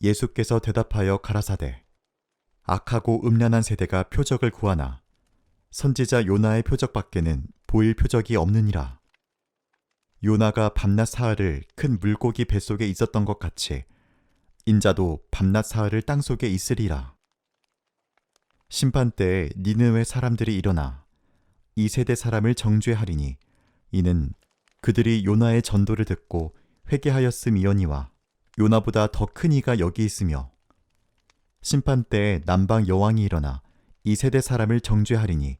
예수께서 대답하여 가라사대 악하고 음란한 세대가 표적을 구하나 선지자 요나의 표적밖에는 보일 표적이 없느니라. 요나가 밤낮 사흘을 큰 물고기 뱃속에 있었던 것 같이 인자도 밤낮 사흘을 땅속에 있으리라. 심판때에 니느웨 사람들이 일어나 이 세대 사람을 정죄하리니 이는 그들이 요나의 전도를 듣고 회개하였음이거니와 요나보다 더 큰 이가 여기 있으며 심판때에 남방 여왕이 일어나 이 세대 사람을 정죄하리니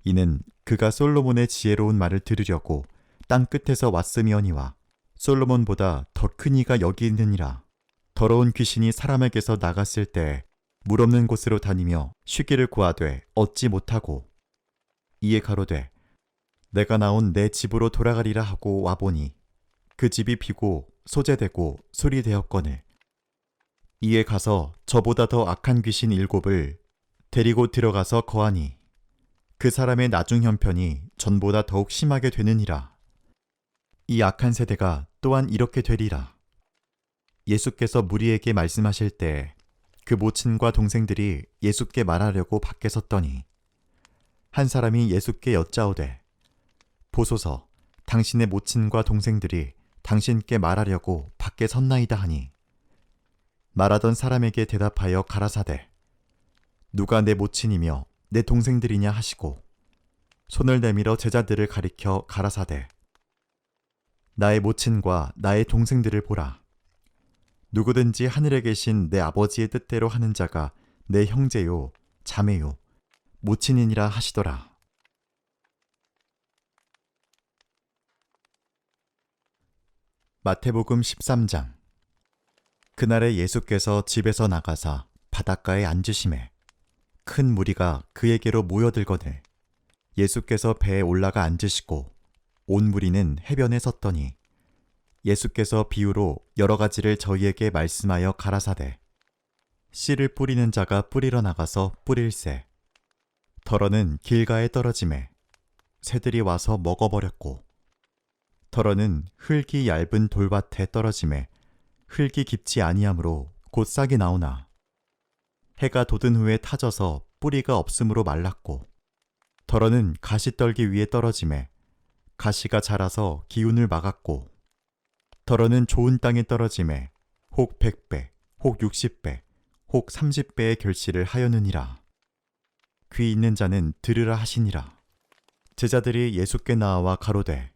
이는 그가 솔로몬의 지혜로운 말을 들으려고 땅 끝에서 왔음이거니와 솔로몬보다 더 큰 이가 여기 있느니라. 더러운 귀신이 사람에게서 나갔을 때에 물 없는 곳으로 다니며 쉬기를 구하되 얻지 못하고 이에 가로되 내가 나온 내 집으로 돌아가리라 하고 와보니 그 집이 비고 소재되고 수리되었거늘 이에 가서 저보다 더 악한 귀신 7을 데리고 들어가서 거하니 그 사람의 나중 형편이 전보다 더욱 심하게 되느니라. 이 악한 세대가 또한 이렇게 되리라. 예수께서 무리에게 말씀하실 때 그 모친과 동생들이 예수께 말하려고 밖에 섰더니 한 사람이 예수께 여짜오되 보소서 당신의 모친과 동생들이 당신께 말하려고 밖에 섰나이다 하니 말하던 사람에게 대답하여 가라사대 누가 내 모친이며 내 동생들이냐 하시고 손을 내밀어 제자들을 가리켜 가라사대 나의 모친과 나의 동생들을 보라. 누구든지 하늘에 계신 내 아버지의 뜻대로 하는 자가 내 형제요 자매요 모친이니라 하시더라. 마태복음 13장. 그날에 예수께서 집에서 나가사 바닷가에 앉으시매 큰 무리가 그에게로 모여들거늘 예수께서 배에 올라가 앉으시고 온 무리는 해변에 섰더니 예수께서 비유로 여러 가지를 저희에게 말씀하여 가라사대 씨를 뿌리는 자가 뿌리러 나가서 뿌릴새 덜어는 길가에 떨어지매 새들이 와서 먹어버렸고 덜어는 흙이 얇은 돌밭에 떨어지매 흙이 깊지 아니하므로 곧 싹이 나오나 해가 돋은 후에 타져서 뿌리가 없으므로 말랐고 덜어는 가시떨기 위에 떨어지매 가시가 자라서 기운을 막았고 덜어는 좋은 땅에 떨어지매 혹 100배, 혹 60배, 혹 30배의 결실을 하였느니라. 귀 있는 자는 들으라 하시니라. 제자들이 예수께 나와 가로되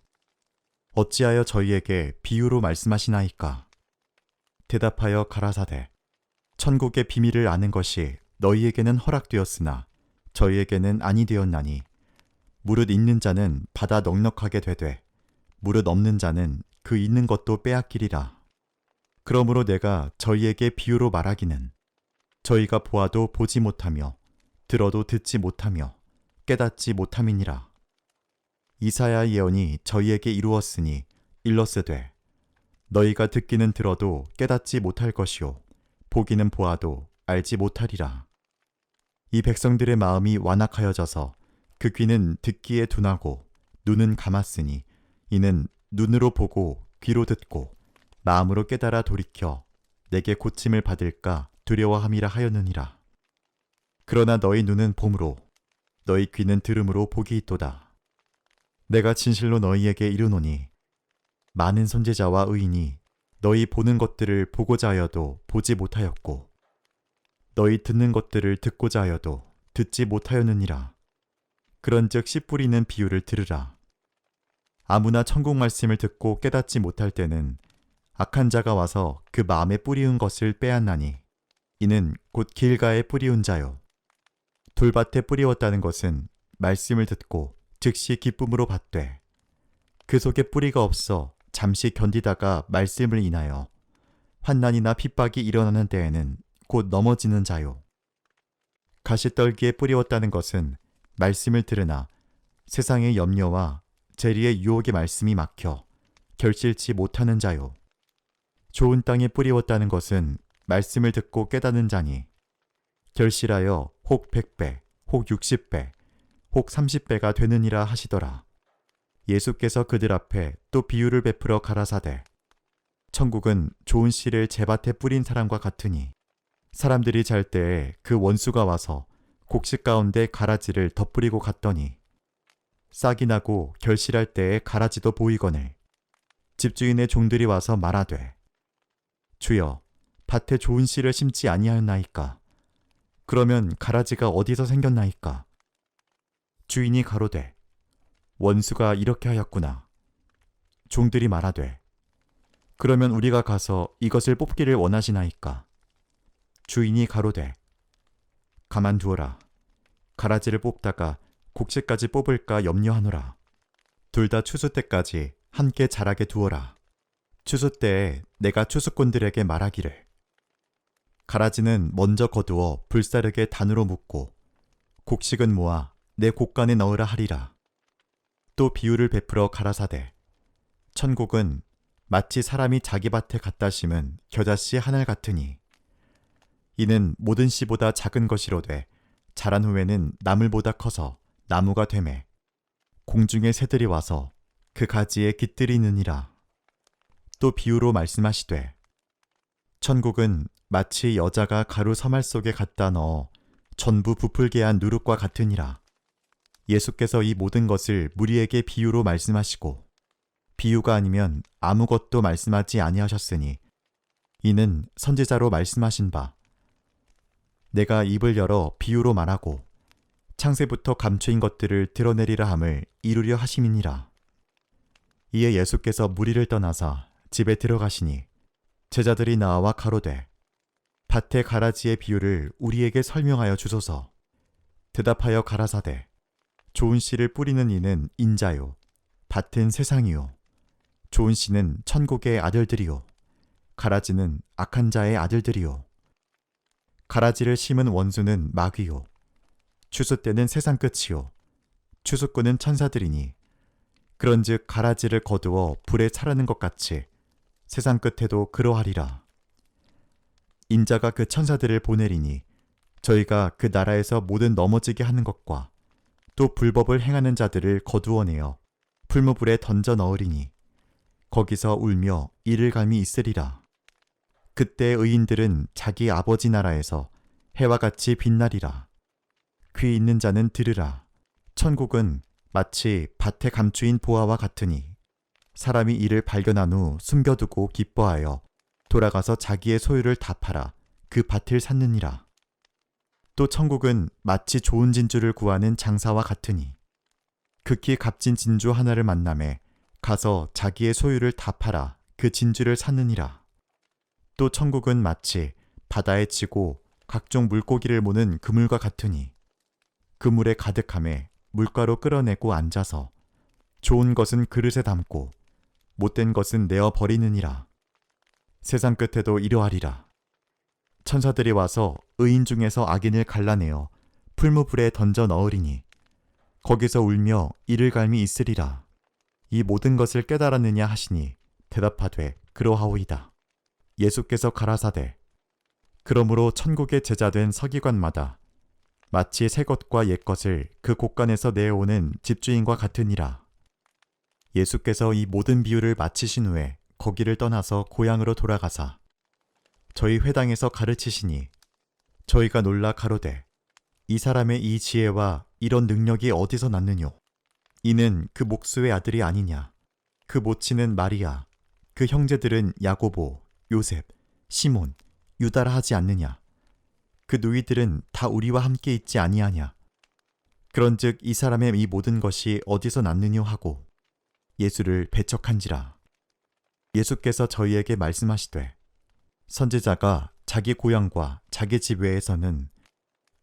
어찌하여 저희에게 비유로 말씀하시나이까? 대답하여 가라사대 천국의 비밀을 아는 것이 너희에게는 허락되었으나 저희에게는 아니 되었나니 무릇 있는 자는 받아 넉넉하게 되되 무릇 없는 자는 그 있는 것도 빼앗기리라. 그러므로 내가 저희에게 비유로 말하기는 저희가 보아도 보지 못하며 들어도 듣지 못하며 깨닫지 못함이니라. 이사야 예언이 저희에게 이루었으니 일렀으되 너희가 듣기는 들어도 깨닫지 못할 것이요 보기는 보아도 알지 못하리라. 이 백성들의 마음이 완악하여져서 그 귀는 듣기에 둔하고 눈은 감았으니 이는 눈으로 보고 귀로 듣고 마음으로 깨달아 돌이켜 내게 고침을 받을까 두려워함이라 하였느니라. 그러나 너희 눈은 봄으로 너희 귀는 들음으로 복이 있도다. 내가 진실로 너희에게 이르노니 많은 선지자와 의인이 너희 보는 것들을 보고자 하여도 보지 못하였고 너희 듣는 것들을 듣고자 하여도 듣지 못하였느니라. 그런즉 씨 뿌리는 비유를 들으라. 아무나 천국 말씀을 듣고 깨닫지 못할 때는 악한 자가 와서 그 마음에 뿌리운 것을 빼앗나니 이는 곧 길가에 뿌리운 자요. 돌밭에 뿌리웠다는 것은 말씀을 듣고 즉시 기쁨으로 받되 그 속에 뿌리가 없어 잠시 견디다가 말씀을 인하여 환난이나 핍박이 일어나는 때에는 곧 넘어지는 자요. 가시떨기에 뿌리웠다는 것은 말씀을 들으나 세상의 염려와 재리의 유혹의 말씀이 막혀 결실치 못하는 자요. 좋은 땅에 뿌리웠다는 것은 말씀을 듣고 깨닫는 자니 결실하여 혹 100배, 혹 60배, 혹 30배가 되느니라 하시더라. 예수께서 그들 앞에 또 비유를 베풀어 가라사대 천국은 좋은 씨를 제밭에 뿌린 사람과 같으니 사람들이 잘 때에 그 원수가 와서 곡식 가운데 가라지를 덧뿌리고 갔더니 싹이 나고 결실할 때에 가라지도 보이거늘 집주인의 종들이 와서 말하되 주여 밭에 좋은 씨를 심지 아니하였나이까? 그러면 가라지가 어디서 생겼나이까? 주인이 가로되 원수가 이렇게 하였구나. 종들이 말하되 그러면 우리가 가서 이것을 뽑기를 원하시나이까? 주인이 가로되 가만두어라. 가라지를 뽑다가 곡식까지 뽑을까 염려하노라. 둘 다 추수 때까지 함께 자라게 두어라. 추수 때에 내가 추수꾼들에게 말하기를 가라지는 먼저 거두어 불사르게 단으로 묶고 곡식은 모아 내 곡간에 넣으라 하리라. 또 비유를 베풀어 가라사대 천국은 마치 사람이 자기 밭에 갖다 심은 겨자씨 하늘 같으니 이는 모든 씨보다 작은 것이로되 자란 후에는 나물보다 커서 나무가 되매 공중의 새들이 와서 그 가지에 깃들이느니라. 또 비유로 말씀하시되 천국은 마치 여자가 가루 서말 속에 갖다 넣어 전부 부풀게 한 누룩과 같으니라. 예수께서 이 모든 것을 무리에게 비유로 말씀하시고 비유가 아니면 아무것도 말씀하지 아니하셨으니 이는 선지자로 말씀하신 바 내가 입을 열어 비유로 말하고 창세부터 감추인 것들을 드러내리라 함을 이루려 하심이니라. 이에 예수께서 무리를 떠나사 집에 들어가시니 제자들이 나와 가로되 밭의 가라지의 비유를 우리에게 설명하여 주소서. 대답하여 가라사대 좋은 씨를 뿌리는 이는 인자요 밭은 세상이요 좋은 씨는 천국의 아들들이요 가라지는 악한 자의 아들들이요 가라지를 심은 원수는 마귀요 추수 때는 세상 끝이요 추수꾼은 천사들이니 그런즉 가라지를 거두어 불에 차르는 것 같이 세상 끝에도 그러하리라. 인자가 그 천사들을 보내리니 저희가 그 나라에서 모든 넘어지게 하는 것과 또 불법을 행하는 자들을 거두어내어 풀무불에 던져 넣으리니 거기서 울며 이를 갈미 있으리라. 그때 의인들은 자기 아버지 나라에서 해와 같이 빛나리라. 귀 있는 자는 들으라. 천국은 마치 밭에 감추인 보화와 같으니 사람이 이를 발견한 후 숨겨두고 기뻐하여 돌아가서 자기의 소유를 다 팔아 그 밭을 샀느니라. 또 천국은 마치 좋은 진주를 구하는 장사와 같으니 극히 값진 진주 하나를 만남에 가서 자기의 소유를 다 팔아 그 진주를 샀느니라. 또 천국은 마치 바다에 치고 각종 물고기를 모는 그물과 같으니 그물에 가득함에 물가로 끌어내고 앉아서 좋은 것은 그릇에 담고 못된 것은 내어 버리느니라. 세상 끝에도 이러하리라. 천사들이 와서 의인 중에서 악인을 갈라내어 풀무불에 던져 넣으리니 거기서 울며 이를 갈미 있으리라. 이 모든 것을 깨달았느냐 하시니 대답하되 그러하오이다. 예수께서 가라사대 그러므로 천국의 제자된 서기관마다 마치 새 것과 옛 것을 그 곳간에서 내어오는 집주인과 같으니라. 예수께서 이 모든 비유를 마치신 후에 거기를 떠나서 고향으로 돌아가사 저희 회당에서 가르치시니 저희가 놀라 가로되 이 사람의 이 지혜와 이런 능력이 어디서 났느뇨? 이는 그 목수의 아들이 아니냐? 그 모친은 마리아, 그 형제들은 야고보, 요셉, 시몬, 유다라 하지 않느냐? 그 누이들은 다 우리와 함께 있지 아니하냐? 그런즉 이 사람의 이 모든 것이 어디서 났느뇨 하고 예수를 배척한지라. 예수께서 저희에게 말씀하시되 선지자가 자기 고향과 자기 집 외에서는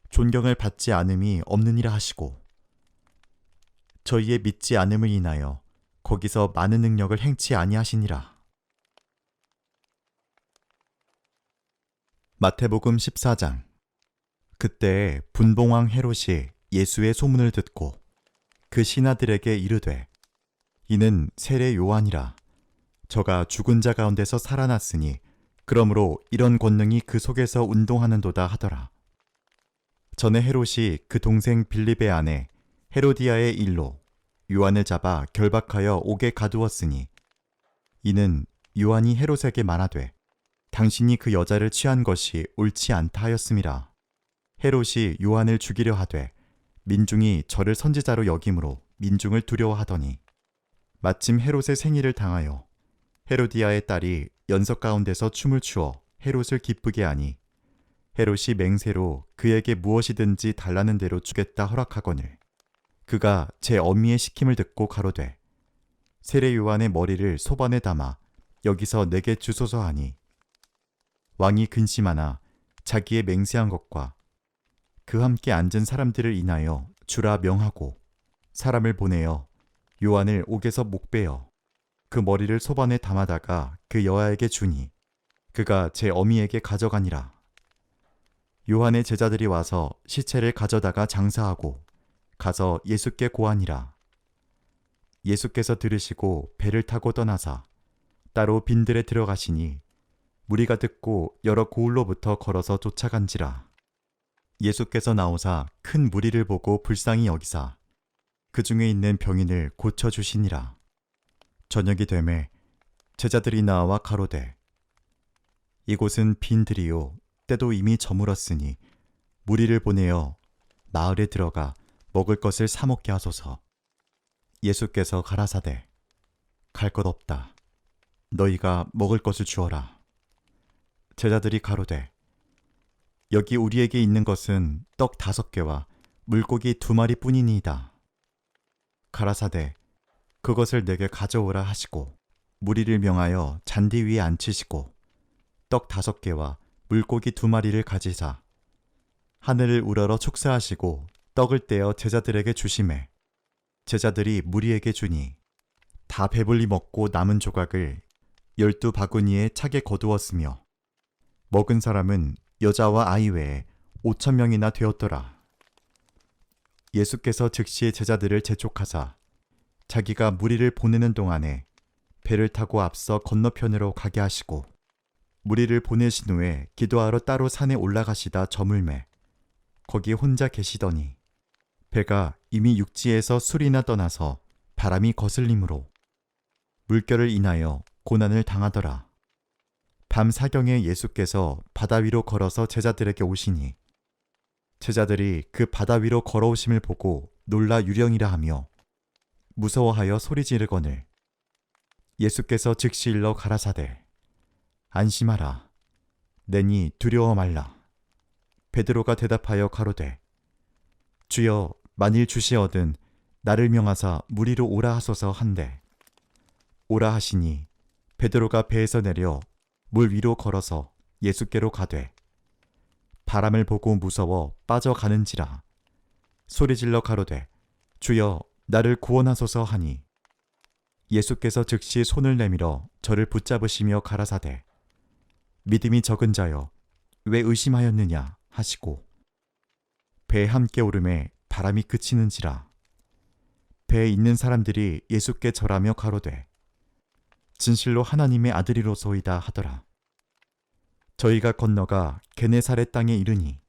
존경을 받지 않음이 없느니라 하시고 저희의 믿지 않음을 인하여 거기서 많은 능력을 행치 아니하시니라. 마태복음 14장. 그때 분봉왕 헤롯이 예수의 소문을 듣고 그 신하들에게 이르되 이는 세례 요한이라. 저가 죽은 자 가운데서 살아났으니 그러므로 이런 권능이 그 속에서 운동하는도다 하더라. 전에 헤롯이 그 동생 빌립의 아내 헤로디아의 일로 요한을 잡아 결박하여 옥에 가두었으니 이는 요한이 헤롯에게 말하되 당신이 그 여자를 취한 것이 옳지 않다 하였음이라. 헤롯이 요한을 죽이려 하되 민중이 저를 선지자로 여김으로 민중을 두려워하더니 마침 헤롯의 생일을 당하여 헤로디아의 딸이 연석 가운데서 춤을 추어 헤롯을 기쁘게 하니 헤롯이 맹세로 그에게 무엇이든지 달라는 대로 주겠다 허락하거늘 그가 제 어미의 시킴을 듣고 가로되 세례 요한의 머리를 소반에 담아 여기서 내게 주소서 하니 왕이 근심하나 자기의 맹세한 것과 그 함께 앉은 사람들을 인하여 주라 명하고 사람을 보내어 요한을 옥에서 목베어 그 머리를 소반에 담아다가 그 여아에게 주니 그가 제 어미에게 가져가니라. 요한의 제자들이 와서 시체를 가져다가 장사하고 가서 예수께 고하니라. 예수께서 들으시고 배를 타고 떠나사 따로 빈들에 들어가시니 무리가 듣고 여러 고을로부터 걸어서 쫓아간지라. 예수께서 나오사 큰 무리를 보고 불쌍히 여기사 그 중에 있는 병인을 고쳐주시니라. 저녁이 되매 제자들이 나와 가로되 이곳은 빈들이요 때도 이미 저물었으니 무리를 보내어 마을에 들어가 먹을 것을 사 먹게 하소서. 예수께서 가라사대 갈 것 없다. 너희가 먹을 것을 주어라. 제자들이 가로되 여기 우리에게 있는 것은 떡 5개와 물고기 2마리 뿐이니이다. 가라사대 그것을 내게 가져오라 하시고 무리를 명하여 잔디 위에 앉히시고 떡 5개와 물고기 2마리를 가지사 하늘을 우러러 축사하시고 떡을 떼어 제자들에게 주시매 제자들이 무리에게 주니 다 배불리 먹고 남은 조각을 12바구니에 차게 거두었으며 먹은 사람은 여자와 아이 외에 5,000명이나 되었더라. 예수께서 즉시 제자들을 재촉하사 자기가 무리를 보내는 동안에 배를 타고 앞서 건너편으로 가게 하시고 무리를 보내신 후에 기도하러 따로 산에 올라가시다 저물매 거기 혼자 계시더니 배가 이미 육지에서 술이나 떠나서 바람이 거슬림으로 물결을 인하여 고난을 당하더라. 밤 사경에 예수께서 바다 위로 걸어서 제자들에게 오시니 제자들이 그 바다 위로 걸어오심을 보고 놀라 유령이라 하며 무서워하여 소리 지르거늘 예수께서 즉시 일러 가라사대 안심하라 내니 두려워 말라. 베드로가 대답하여 가로되 주여 만일 주시어든 나를 명하사 무리로 오라 하소서 한데 오라 하시니 베드로가 배에서 내려 물 위로 걸어서 예수께로 가되 바람을 보고 무서워 빠져가는지라 소리질러 가로되 주여 나를 구원하소서 하니 예수께서 즉시 손을 내밀어 저를 붙잡으시며 가라사대 믿음이 적은 자여 왜 의심하였느냐 하시고 배에 함께 오름에 바람이 그치는지라 배에 있는 사람들이 예수께 절하며 가로되 진실로 하나님의 아들이로소이다 하더라. 저희가 건너가 게네사렛 땅에 이르니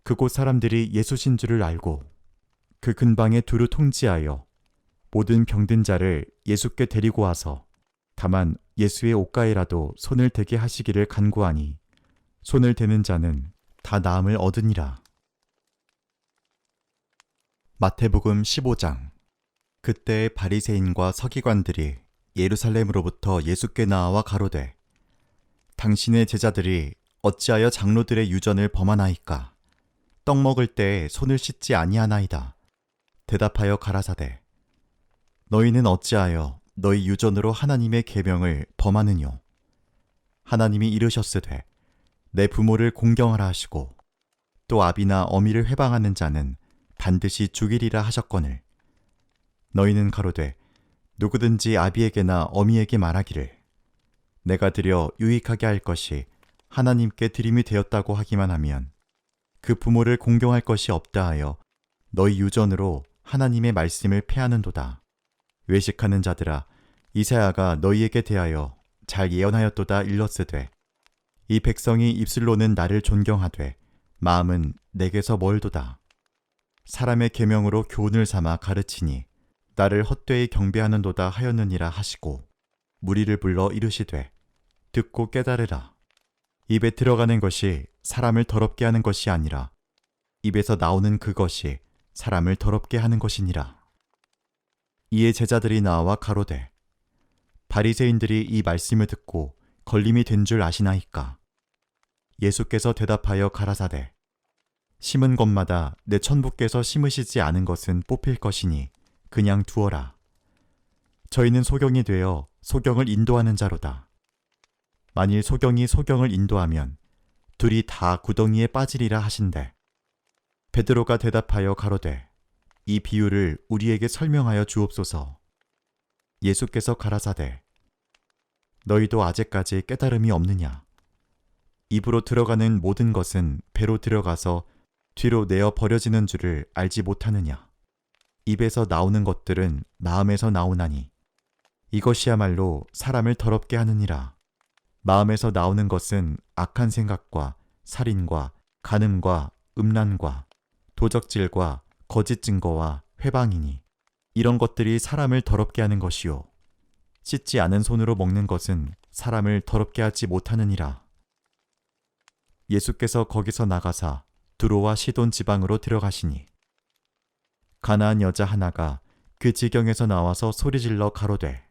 그곳 사람들이 예수신 줄을 알고 그 근방에 두루 통지하여 모든 병든 자를 예수께 데리고 와서 다만 예수의 옷가에라도 손을 대게 하시기를 간구하니 손을 대는 자는 다 나음을 얻으니라. 마태복음 15장. 그때 바리새인과 서기관들이 예루살렘으로부터 예수께 나와 가로되 당신의 제자들이 어찌하여 장로들의 유전을 범하나이까? 떡 먹을 때에 손을 씻지 아니하나이다. 대답하여 가라사대 너희는 어찌하여 너희 유전으로 하나님의 계명을 범하느뇨? 하나님이 이르셨으되 내 부모를 공경하라 하시고 또 아비나 어미를 회방하는 자는 반드시 죽이리라 하셨거늘 너희는 가로되 누구든지 아비에게나 어미에게 말하기를 내가 드려 유익하게 할 것이 하나님께 드림이 되었다고 하기만 하면 그 부모를 공경할 것이 없다 하여 너희 유전으로 하나님의 말씀을 폐하는도다. 외식하는 자들아 이사야가 너희에게 대하여 잘 예언하였도다 일렀으되 이 백성이 입술로는 나를 존경하되 마음은 내게서 멀도다. 사람의 계명으로 교훈을 삼아 가르치니 나를 헛되이 경배하는도다 하였느니라 하시고 무리를 불러 이르시되 듣고 깨달으라. 입에 들어가는 것이 사람을 더럽게 하는 것이 아니라 입에서 나오는 그것이 사람을 더럽게 하는 것이니라. 이에 제자들이 나와 가로되 바리새인들이 이 말씀을 듣고 걸림이 된 줄 아시나이까? 예수께서 대답하여 가라사대 심은 것마다 내 천부께서 심으시지 않은 것은 뽑힐 것이니 그냥 두어라. 저희는 소경이 되어 소경을 인도하는 자로다. 만일 소경이 소경을 인도하면 둘이 다 구덩이에 빠지리라 하신대. 베드로가 대답하여 가로되 이 비유를 우리에게 설명하여 주옵소서. 예수께서 가라사대 너희도 아직까지 깨달음이 없느냐? 입으로 들어가는 모든 것은 배로 들어가서 뒤로 내어 버려지는 줄을 알지 못하느냐? 입에서 나오는 것들은 마음에서 나오나니 이것이야말로 사람을 더럽게 하느니라. 마음에서 나오는 것은 악한 생각과 살인과 간음과 음란과 도적질과 거짓 증거와 회방이니 이런 것들이 사람을 더럽게 하는 것이요 씻지 않은 손으로 먹는 것은 사람을 더럽게 하지 못하느니라. 예수께서 거기서 나가사 두로와 시돈 지방으로 들어가시니 가나안 여자 하나가 그 지경에서 나와서 소리질러 가로되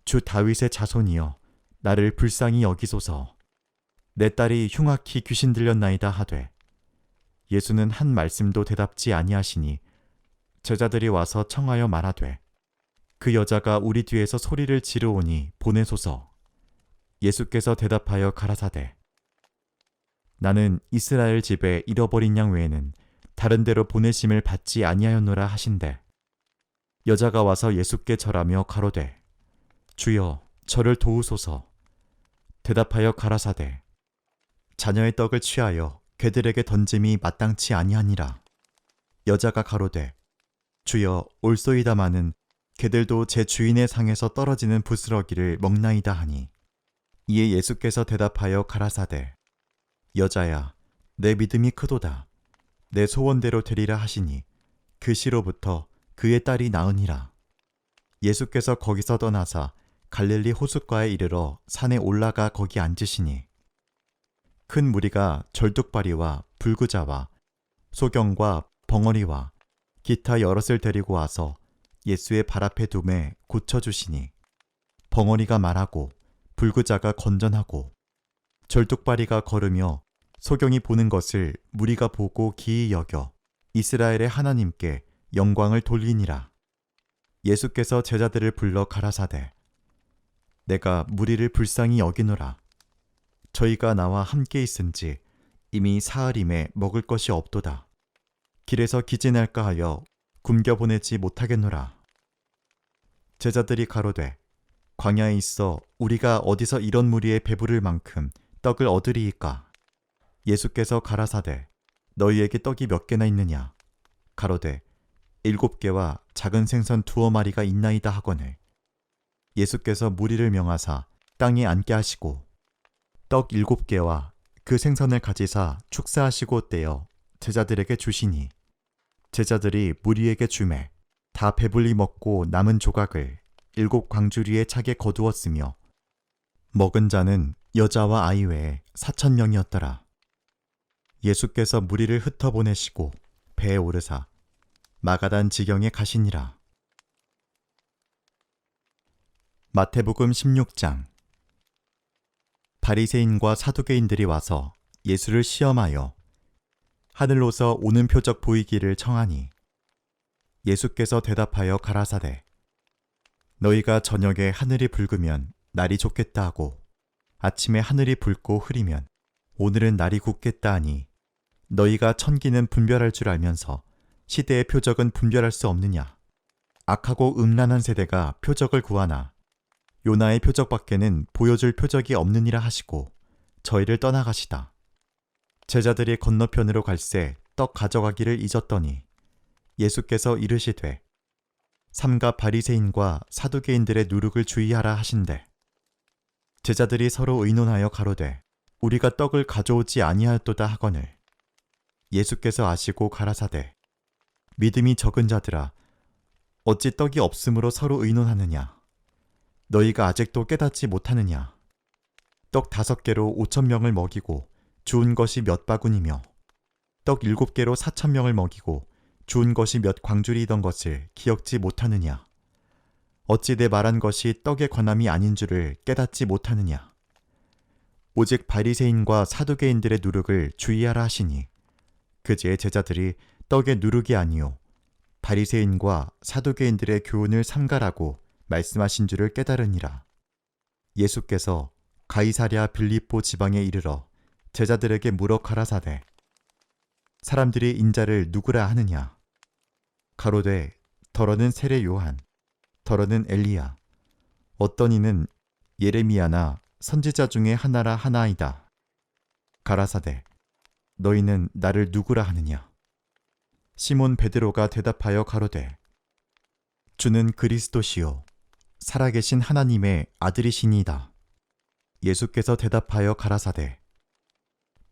주 다윗의 자손이여 나를 불쌍히 여기소서. 내 딸이 흉악히 귀신 들렸나이다 하되 예수는 한 말씀도 대답지 아니하시니 제자들이 와서 청하여 말하되 그 여자가 우리 뒤에서 소리를 지르오니 보내소서. 예수께서 대답하여 가라사대 나는 이스라엘 집에 잃어버린 양 외에는 다른 데로 보내심을 받지 아니하였노라 하신대. 여자가 와서 예수께 절하며 가로되 주여 저를 도우소서. 대답하여 가라사대 자녀의 떡을 취하여 괴들에게 던짐이 마땅치 아니하니라. 여자가 가로되 주여 올소이다마는 개들도 제 주인의 상에서 떨어지는 부스러기를 먹나이다 하니, 이에 예수께서 대답하여 가라사대, 여자야, 내 믿음이 크도다. 내 소원대로 되리라 하시니 그 시로부터 그의 딸이 나으니라. 예수께서 거기서 떠나사 갈릴리 호숫가에 이르러 산에 올라가 거기 앉으시니, 큰 무리가 절뚝발이와 불구자와 소경과 벙어리와 기타 여럿을 데리고 와서 예수의 발 앞에 두매 고쳐주시니, 벙어리가 말하고 불구자가 건전하고 절뚝발이가 걸으며 소경이 보는 것을 무리가 보고 기이 여겨 이스라엘의 하나님께 영광을 돌리니라. 예수께서 제자들을 불러 가라사대, 내가 무리를 불쌍히 여기노라. 저희가 나와 함께 있은지 이미 사흘임에 먹을 것이 없도다. 길에서 기진할까 하여 굶겨 보내지 못하겠노라. 제자들이 가로되, 광야에 있어 우리가 어디서 이런 무리에 배부를 만큼 떡을 얻으리이까? 예수께서 가라사대, 너희에게 떡이 몇 개나 있느냐? 가로되, 7개와 작은 생선 2마리가 있나이다 하거늘. 예수께서 무리를 명하사 땅에 앉게 하시고 떡 7개와 그 생선을 가지사 축사하시고 떼어 제자들에게 주시니, 제자들이 무리에게 주매 다 배불리 먹고 남은 조각을 7광주리에 차게 거두었으며, 먹은 자는 여자와 아이 외에 4,000명이었더라. 예수께서 무리를 흩어보내시고 배에 오르사 마가단 지경에 가시니라. 마태복음 16장. 바리새인과 사두개인들이 와서 예수를 시험하여 하늘로서 오는 표적 보이기를 청하니, 예수께서 대답하여 가라사대, 너희가 저녁에 하늘이 붉으면 날이 좋겠다 하고 아침에 하늘이 붉고 흐리면 오늘은 날이 굳겠다 하니, 너희가 천기는 분별할 줄 알면서 시대의 표적은 분별할 수 없느냐? 악하고 음란한 세대가 표적을 구하나 요나의 표적밖에는 보여줄 표적이 없느니라 하시고 저희를 떠나가시다. 제자들이 건너편으로 갈새 떡 가져가기를 잊었더니 예수께서 이르시되, 삼가 바리새인과 사두개인들의 누룩을 주의하라 하신대. 제자들이 서로 의논하여 가로되, 우리가 떡을 가져오지 아니하였도다 하거늘. 예수께서 아시고 가라사대, 믿음이 적은 자들아, 어찌 떡이 없으므로 서로 의논하느냐? 너희가 아직도 깨닫지 못하느냐? 떡 5개로 5,000명을 먹이고 주운 것이 몇 바구니며, 떡 7개로 4,000명을 먹이고 주운 것이 몇 광주리이던 것을 기억지 못하느냐? 어찌 내 말한 것이 떡의 권함이 아닌 줄을 깨닫지 못하느냐? 오직 바리새인과 사두개인들의 누룩을 주의하라 하시니, 그제 제자들이 떡의 누룩이 아니요 바리새인과 사두개인들의 교훈을 삼가라고 말씀하신 줄을 깨달으니라. 예수께서 가이사랴 빌립보 지방에 이르러 제자들에게 물어 가라사대, 사람들이 인자를 누구라 하느냐? 가로되, 더러는 세례 요한, 더러는 엘리야, 어떤 이는 예레미야나 선지자 중에 하나라 하나이다. 가라사대, 너희는 나를 누구라 하느냐? 시몬 베드로가 대답하여 가로되, 주는 그리스도시요 살아계신 하나님의 아들이시니이다. 예수께서 대답하여 가라사대,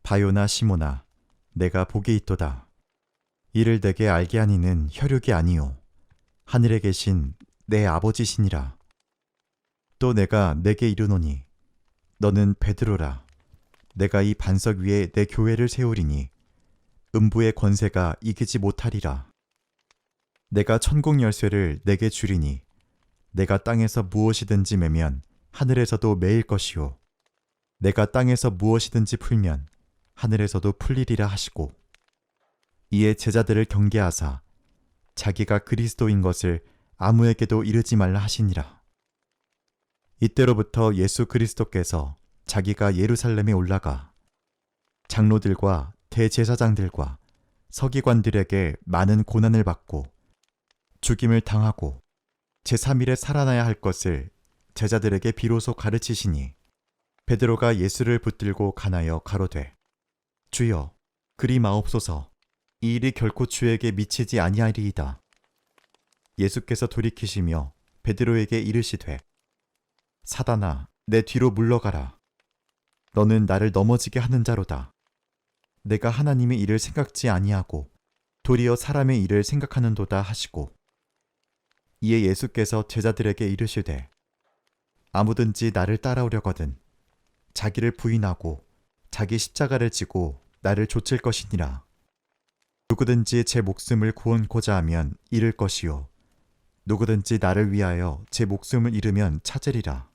바요나 시몬아, 내가 복이 있도다. 이를 내게 알게 하니는 혈육이 아니요 하늘에 계신 내 아버지시니라. 또 내가 내게 이르노니, 너는 베드로라. 내가 이 반석 위에 내 교회를 세우리니 음부의 권세가 이기지 못하리라. 내가 천국 열쇠를 내게 주리니 내가 땅에서 무엇이든지 매면 하늘에서도 매일 것이요 내가 땅에서 무엇이든지 풀면 하늘에서도 풀리리라 하시고, 이에 제자들을 경계하사 자기가 그리스도인 것을 아무에게도 이르지 말라 하시니라. 이때로부터 예수 그리스도께서 자기가 예루살렘에 올라가 장로들과 대제사장들과 서기관들에게 많은 고난을 받고 죽임을 당하고 제3일에 살아나야 할 것을 제자들에게 비로소 가르치시니, 베드로가 예수를 붙들고 간하여 가로되, 주여, 그리 마옵소서. 이 일이 결코 주에게 미치지 아니하리이다. 예수께서 돌이키시며 베드로에게 이르시되 사단아 내 뒤로 물러가라. 너는 나를 넘어지게 하는 자로다. 내가 하나님의 일을 생각지 아니하고 도리어 사람의 일을 생각하는도다 하시고 이에 예수께서 제자들에게 이르시되 아무든지 나를 따라오려거든 자기를 부인하고 자기 십자가를 지고 나를 좇을 것이니라. 누구든지 제 목숨을 구원고자 하면 잃을 것이요 누구든지 나를 위하여 제 목숨을 잃으면 찾으리라.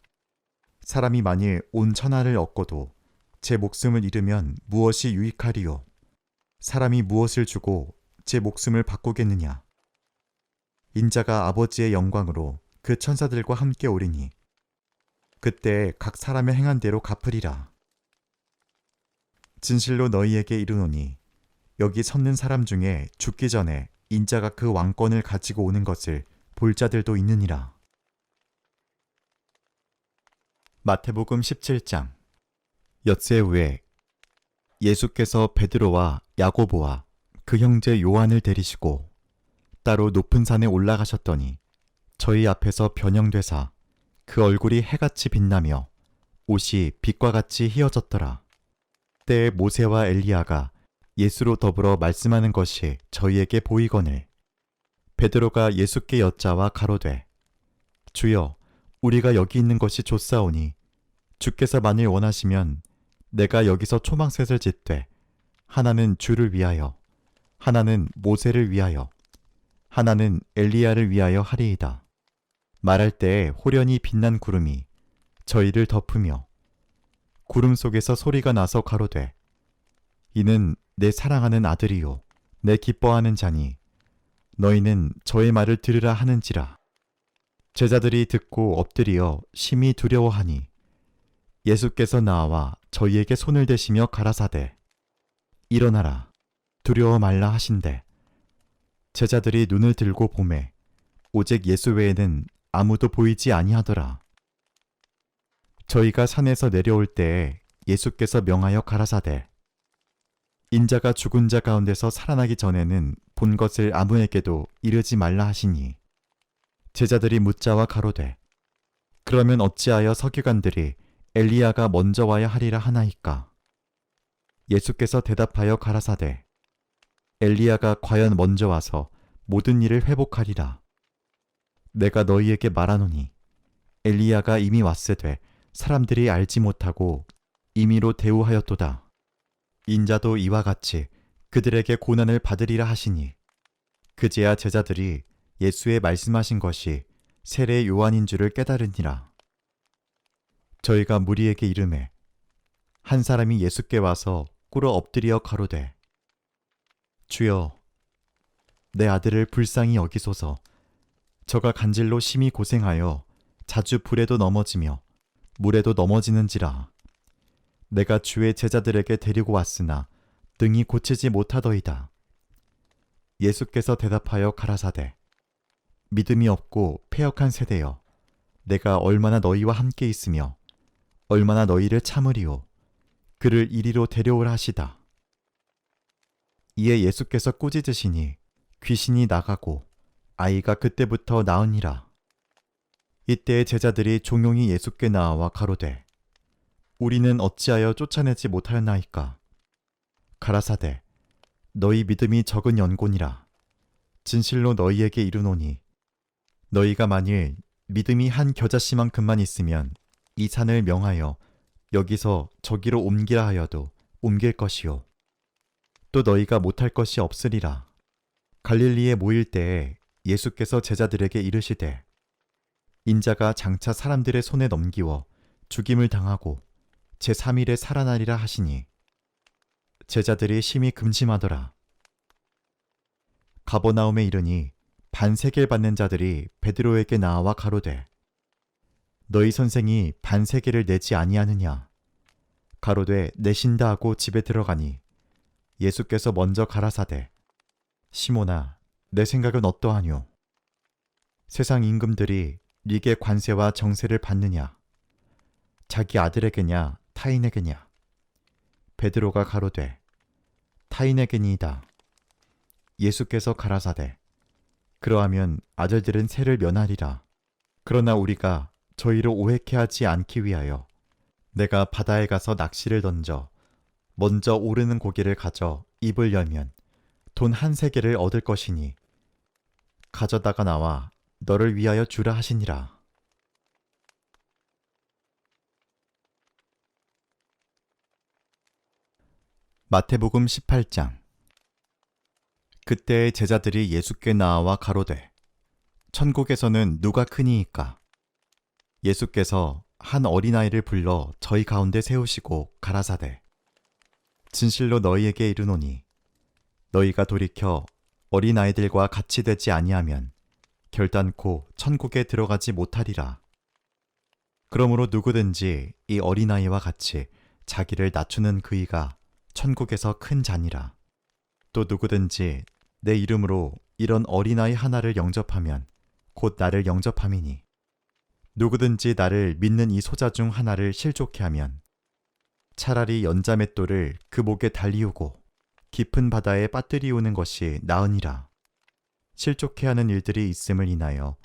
사람이 만일 온 천하를 얻고도 제 목숨을 잃으면 무엇이 유익하리요? 사람이 무엇을 주고 제 목숨을 바꾸겠느냐? 인자가 아버지의 영광으로 그 천사들과 함께 오리니 그때 각 사람의 행한 대로 갚으리라. 진실로 너희에게 이르노니 여기 섰는 사람 중에 죽기 전에 인자가 그 왕권을 가지고 오는 것을 볼 자들도 있느니라. 마태복음 17장. 엿새 후에 예수께서 베드로와 야고보와 그 형제 요한을 데리시고 따로 높은 산에 올라가셨더니 저희 앞에서 변형되사 그 얼굴이 해같이 빛나며 옷이 빛과 같이 희어졌더라. 때에 모세와 엘리야가 예수로 더불어 말씀하는 것이 저희에게 보이거늘 베드로가 예수께 여짜와 가로되 주여 우리가 여기 있는 것이 좋사오니 주께서 만일 원하시면 내가 여기서 초막셋을 짓되 하나는 주를 위하여 하나는 모세를 위하여 하나는 엘리야를 위하여 하리이다. 말할 때에 호련히 빛난 구름이 저희를 덮으며 구름 속에서 소리가 나서 가로되 이는 내 사랑하는 아들이요 내 기뻐하는 자니 너희는 저의 말을 들으라 하는지라. 제자들이 듣고 엎드리어 심히 두려워하니 예수께서 나와 저희에게 손을 대시며 가라사대 일어나라 두려워 말라 하신대 제자들이 눈을 들고 보매 오직 예수 외에는 아무도 보이지 아니하더라. 저희가 산에서 내려올 때에 예수께서 명하여 가라사대 인자가 죽은 자 가운데서 살아나기 전에는 본 것을 아무에게도 이르지 말라 하시니 제자들이 묻자와 가로되 그러면 어찌하여 서기관들이 엘리야가 먼저 와야 하리라 하나이까? 예수께서 대답하여 가라사대 엘리야가 과연 먼저 와서 모든 일을 회복하리라. 내가 너희에게 말하노니 엘리야가 이미 왔으되 사람들이 알지 못하고 임의로 대우하였도다. 인자도 이와 같이 그들에게 고난을 받으리라 하시니 그제야 제자들이 예수의 말씀하신 것이 세례 요한인 줄을 깨달으니라. 저희가 무리에게 이르매 한 사람이 예수께 와서 꿇어 엎드려 가로되 주여 내 아들을 불쌍히 여기소서. 저가 간질로 심히 고생하여 자주 불에도 넘어지며 물에도 넘어지는지라. 내가 주의 제자들에게 데리고 왔으나 능히 고치지 못하더이다. 예수께서 대답하여 가라사대 믿음이 없고 패역한 세대여 내가 얼마나 너희와 함께 있으며 얼마나 너희를 참으리오. 그를 이리로 데려오라 하시다. 이에 예수께서 꾸짖으시니 귀신이 나가고 아이가 그때부터 나으니라. 이때 제자들이 종용이 예수께 나와 가로되 우리는 어찌하여 쫓아내지 못하였나이까? 가라사대 너희 믿음이 적은 연고니라. 진실로 너희에게 이르노니 너희가 만일 믿음이 한 겨자씨만큼만 있으면 이 산을 명하여 여기서 저기로 옮기라 하여도 옮길 것이요 또 너희가 못할 것이 없으리라. 갈릴리에 모일 때에 예수께서 제자들에게 이르시되 인자가 장차 사람들의 손에 넘기워 죽임을 당하고 제3일에 살아나리라 하시니 제자들이 심히 금심하더라. 가버나움에 이르니 반세겔 받는 자들이 베드로에게 나와 가로되 너희 선생이 반세겔을 내지 아니하느냐? 가로되 내신다 하고 집에 들어가니 예수께서 먼저 가라사대 시몬아 내 생각은 어떠하뇨? 세상 임금들이 네게 관세와 정세를 받느냐? 자기 아들에게냐 타인에게냐? 베드로가 가로되 타인에게니이다. 예수께서 가라사대 그러하면 아들들은 세를 면하리라. 그러나 우리가 저희를 오해케 하지 않기 위하여 내가 바다에 가서 낚시를 던져 먼저 오르는 고기를 가져 입을 열면 돈 한 세겔을 얻을 것이니 가져다가 나와 너를 위하여 주라 하시니라. 마태복음 18장. 그때 제자들이 예수께 나와 가로되 천국에서는 누가 크니이까? 예수께서 한 어린아이를 불러 저희 가운데 세우시고 가라사대 진실로 너희에게 이르노니 너희가 돌이켜 어린아이들과 같이 되지 아니하면 결단코 천국에 들어가지 못하리라. 그러므로 누구든지 이 어린아이와 같이 자기를 낮추는 그이가 천국에서 큰 자니라. 또 누구든지 내 이름으로 이런 어린아이 하나를 영접하면 곧 나를 영접함이니 누구든지 나를 믿는 이 소자 중 하나를 실족해 하면 차라리 연자맷돌을 그 목에 달리우고 깊은 바다에 빠뜨리우는 것이 나으니라. 실족해 하는 일들이 있음을 인하여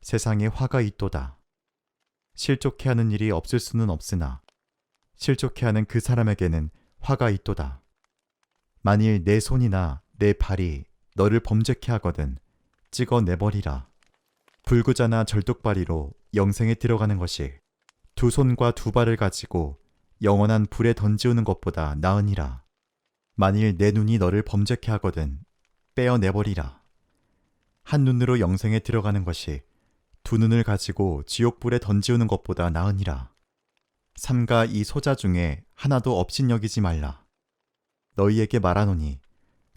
세상에 화가 있도다. 실족해 하는 일이 없을 수는 없으나 실족해 하는 그 사람에게는 화가 있도다. 만일 내 손이나 내 발이 너를 범죄케 하거든 찍어내버리라. 불구자나 절뚝발이로 영생에 들어가는 것이 두 손과 두 발을 가지고 영원한 불에 던지우는 것보다 나으니라. 만일 내 눈이 너를 범죄케 하거든 빼어내버리라. 한 눈으로 영생에 들어가는 것이 두 눈을 가지고 지옥불에 던지우는 것보다 나으니라. 삼가 이 소자 중에 하나도 업신여기지 말라. 너희에게 말하노니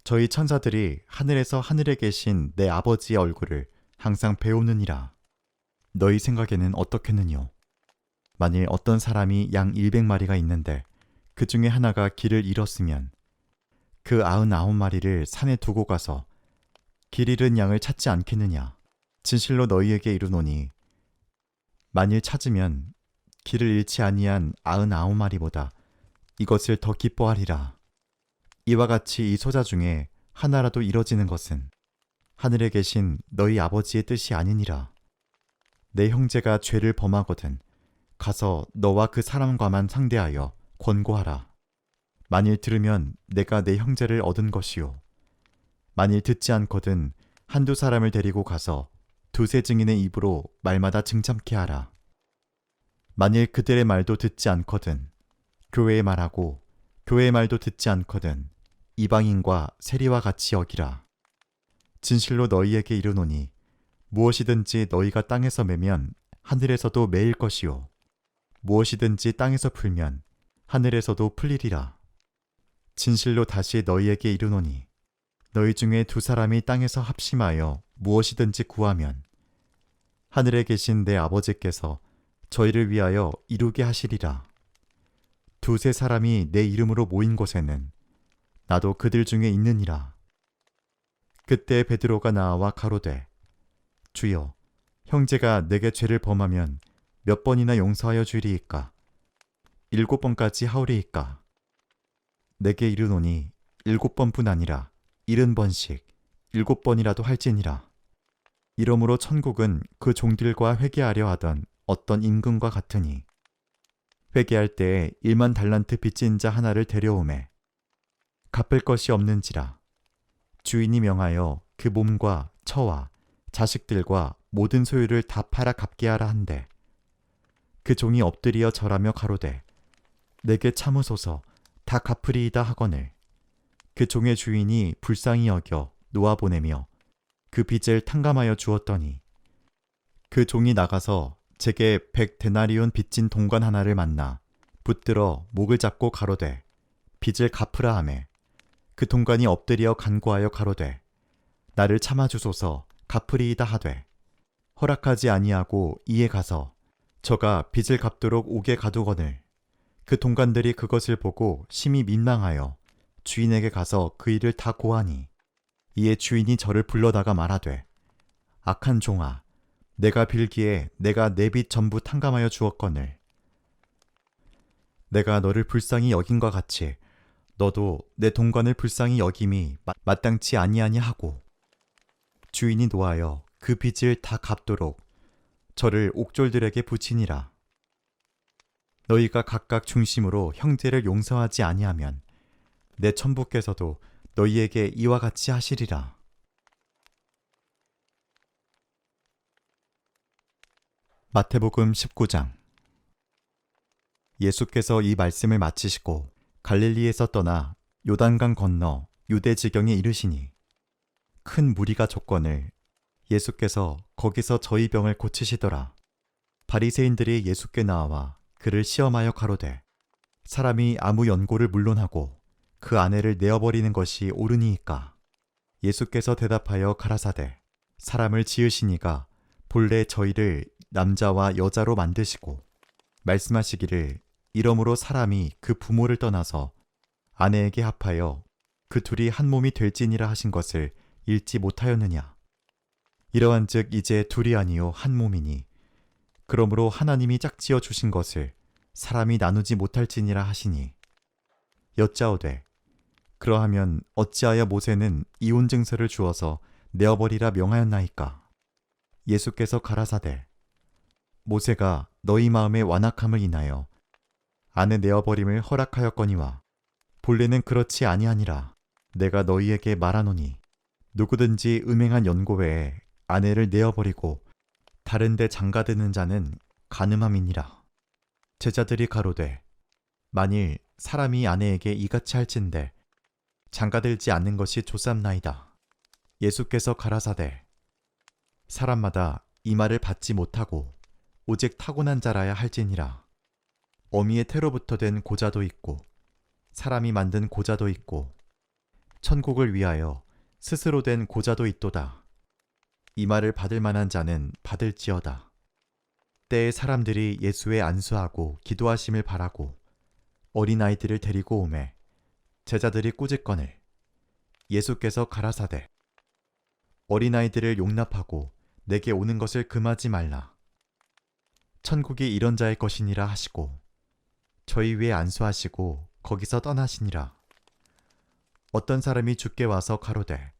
저희 천사들이 하늘에서 하늘에 계신 내 아버지의 얼굴을 항상 배우느니라. 너희 생각에는 어떻겠느뇨? 만일 어떤 사람이 양 100마리가 있는데 그 중에 하나가 길을 잃었으면 그 99마리를 산에 두고 가서 길 잃은 양을 찾지 않겠느냐? 진실로 너희에게 이르노니 만일 찾으면 길을 잃지 아니한 99마리보다 이것을 더 기뻐하리라. 이와 같이 이 소자 중에 하나라도 이뤄지는 것은 하늘에 계신 너희 아버지의 뜻이 아니니라. 내 형제가 죄를 범하거든 가서 너와 그 사람과만 상대하여 권고하라. 만일 들으면 내가 내 형제를 얻은 것이요. 만일 듣지 않거든 한두 사람을 데리고 가서 두세 증인의 입으로 말마다 증참케 하라. 만일 그들의 말도 듣지 않거든 교회의 말하고 교회의 말도 듣지 않거든 이방인과 세리와 같이 여기라. 진실로 너희에게 이르노니 무엇이든지 너희가 땅에서 매면 하늘에서도 매일 것이요 무엇이든지 땅에서 풀면 하늘에서도 풀리리라. 진실로 다시 너희에게 이르노니 너희 중에 두 사람이 땅에서 합심하여 무엇이든지 구하면 하늘에 계신 내 아버지께서 저희를 위하여 이루게 하시리라. 두세 사람이 내 이름으로 모인 곳에는 나도 그들 중에 있느니라. 그때 베드로가 나와 가로되 주여 형제가 내게 죄를 범하면 몇 번이나 용서하여 주리이까? 7번까지 하오리이까? 내게 이르노니 7번뿐 아니라 70번씩 7번이라도 할지니라. 이러므로 천국은 그 종들과 회개하려 하던 어떤 임금과 같으니 회개할 때에 1만 달란트 빚진 자 하나를 데려오매 갚을 것이 없는지라 주인이 명하여 그 몸과 처와 자식들과 모든 소유를 다 팔아 갚게 하라 한대 그 종이 엎드리어 절하며 가로되 내게 참으소서 다 갚으리이다 하거늘 그 종의 주인이 불쌍히 여겨 놓아보내며 그 빚을 탕감하여 주었더니 그 종이 나가서 제게 100데나리온 빚진 동관 하나를 만나 붙들어 목을 잡고 가로되 빚을 갚으라 하매 그 동관이 엎드려 간구하여 가로되 나를 참아주소서 갚으리이다 하되 허락하지 아니하고 이에 가서 저가 빚을 갚도록 옥에 가두거늘 그 동관들이 그것을 보고 심히 민망하여 주인에게 가서 그 일을 다 고하니 이에 주인이 저를 불러다가 말하되 악한 종아 내가 빌기에 내가 내 빚 전부 탕감하여 주었거늘 내가 너를 불쌍히 여김과 같이 너도 내 동관을 불쌍히 여김이 마땅치 아니하니 하고 주인이 노하여 그 빚을 다 갚도록 저를 옥졸들에게 붙이니라. 너희가 각각 중심으로 형제를 용서하지 아니하면 내 천부께서도 너희에게 이와 같이 하시리라. 마태복음 19장. 예수께서 이 말씀을 마치시고 갈릴리에서 떠나 요단강 건너 유대 지경에 이르시니 큰 무리가 족건을 예수께서 거기서 저희 병을 고치시더라. 바리새인들이 예수께 나와 그를 시험하여 가로되 사람이 아무 연고를 물론하고 그 아내를 내어버리는 것이 옳으니이까? 예수께서 대답하여 가라사대 사람을 지으시니가 본래 저희를 남자와 여자로 만드시고 말씀하시기를 이러므로 사람이 그 부모를 떠나서 아내에게 합하여 그 둘이 한 몸이 될지니라 하신 것을 읽지 못하였느냐? 이러한즉 이제 둘이 아니요 한 몸이니 그러므로 하나님이 짝지어 주신 것을 사람이 나누지 못할지니라 하시니 여짜오되 그러하면 어찌하여 모세는 이혼 증서를 주어서 내어버리라 명하였나이까? 예수께서 가라사대 모세가 너희 마음의 완악함을 인하여 아내 내어버림을 허락하였거니와 본래는 그렇지 아니하니라. 내가 너희에게 말하노니 누구든지 음행한 연고 외에 아내를 내어버리고 다른 데 장가드는 자는 간음함이니라. 제자들이 가로되 만일 사람이 아내에게 이같이 할진대 장가들지 않는 것이 좋삼나이다. 예수께서 가라사대 사람마다 이 말을 받지 못하고 오직 타고난 자라야 할지니라. 어미의 태로부터 된 고자도 있고 사람이 만든 고자도 있고 천국을 위하여 스스로 된 고자도 있도다. 이 말을 받을 만한 자는 받을지어다. 때에 사람들이 예수의 안수하고 기도하심을 바라고 어린아이들을 데리고 오매 제자들이 꾸짖거늘 예수께서 가라사대 어린아이들을 용납하고 내게 오는 것을 금하지 말라. 천국이 이런 자의 것이니라 하시고 저희 위에 안수하시고 거기서 떠나시니라. 어떤 사람이 주께 와서 가로되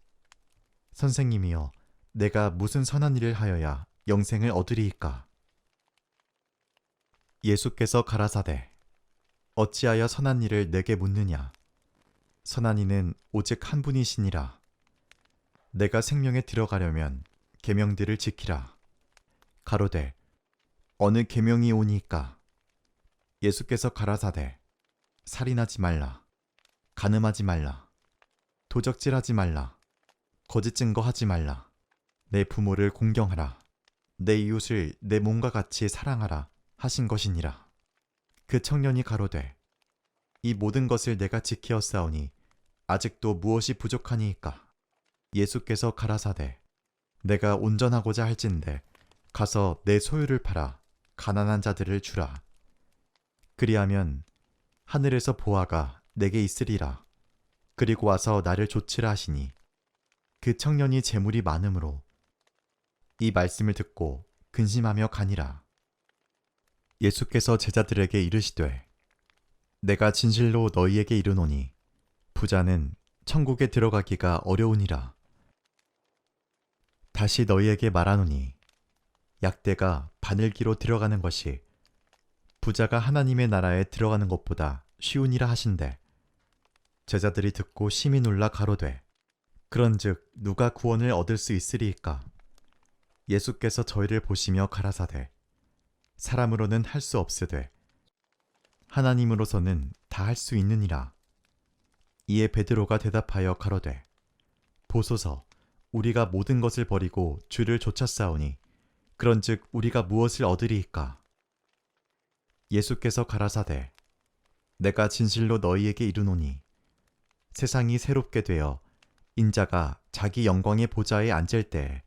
선생님이여 내가 무슨 선한 일을 하여야 영생을 얻으리이까? 예수께서 가라사대 어찌하여 선한 일을 내게 묻느냐? 선한 이는 오직 한 분이시니라. 내가 생명에 들어가려면 계명들을 지키라. 가로되 어느 계명이 오니까? 예수께서 가라사대 살인하지 말라. 간음하지 말라. 도적질하지 말라. 거짓 증거하지 말라. 내 부모를 공경하라. 내 이웃을 내 몸과 같이 사랑하라 하신 것이니라. 그 청년이 가로되 이 모든 것을 내가 지키었사오니 아직도 무엇이 부족하니이까? 예수께서 가라사대 내가 온전하고자 할진대 가서 내 소유를 팔아 가난한 자들을 주라. 그리하면 하늘에서 보화가 내게 있으리라. 그리고 와서 나를 좇으라 하시니 그 청년이 재물이 많음으로 이 말씀을 듣고 근심하며 가니라. 예수께서 제자들에게 이르시되 내가 진실로 너희에게 이르노니 부자는 천국에 들어가기가 어려우니라. 다시 너희에게 말하노니 약대가 바늘기로 들어가는 것이 부자가 하나님의 나라에 들어가는 것보다 쉬우니라 하신대. 제자들이 듣고 심히 놀라 가로되 그런즉 누가 구원을 얻을 수 있으리이까? 예수께서 저희를 보시며 가라사대 사람으로는 할 수 없으되 하나님으로서는 다 할 수 있느니라. 이에 베드로가 대답하여 가로되 보소서 우리가 모든 것을 버리고 주를 좇았사오니 그런즉 우리가 무엇을 얻으리이까? 예수께서 가라사대 내가 진실로 너희에게 이르노니 세상이 새롭게 되어 인자가 자기 영광의 보좌에 앉을 때에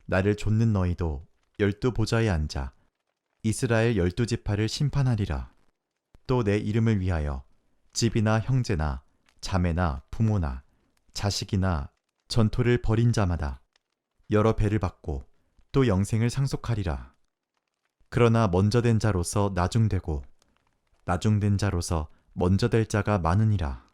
나를 좇는 너희도 12 보좌에 앉아 이스라엘 12지파를 심판하리라. 또 내 이름을 위하여 집이나 형제나 자매나 부모나 자식이나 전토를 벌인 자마다 여러 배를 받고 또 영생을 상속하리라. 그러나 먼저 된 자로서 나중되고 나중된 자로서 먼저 될 자가 많으니라.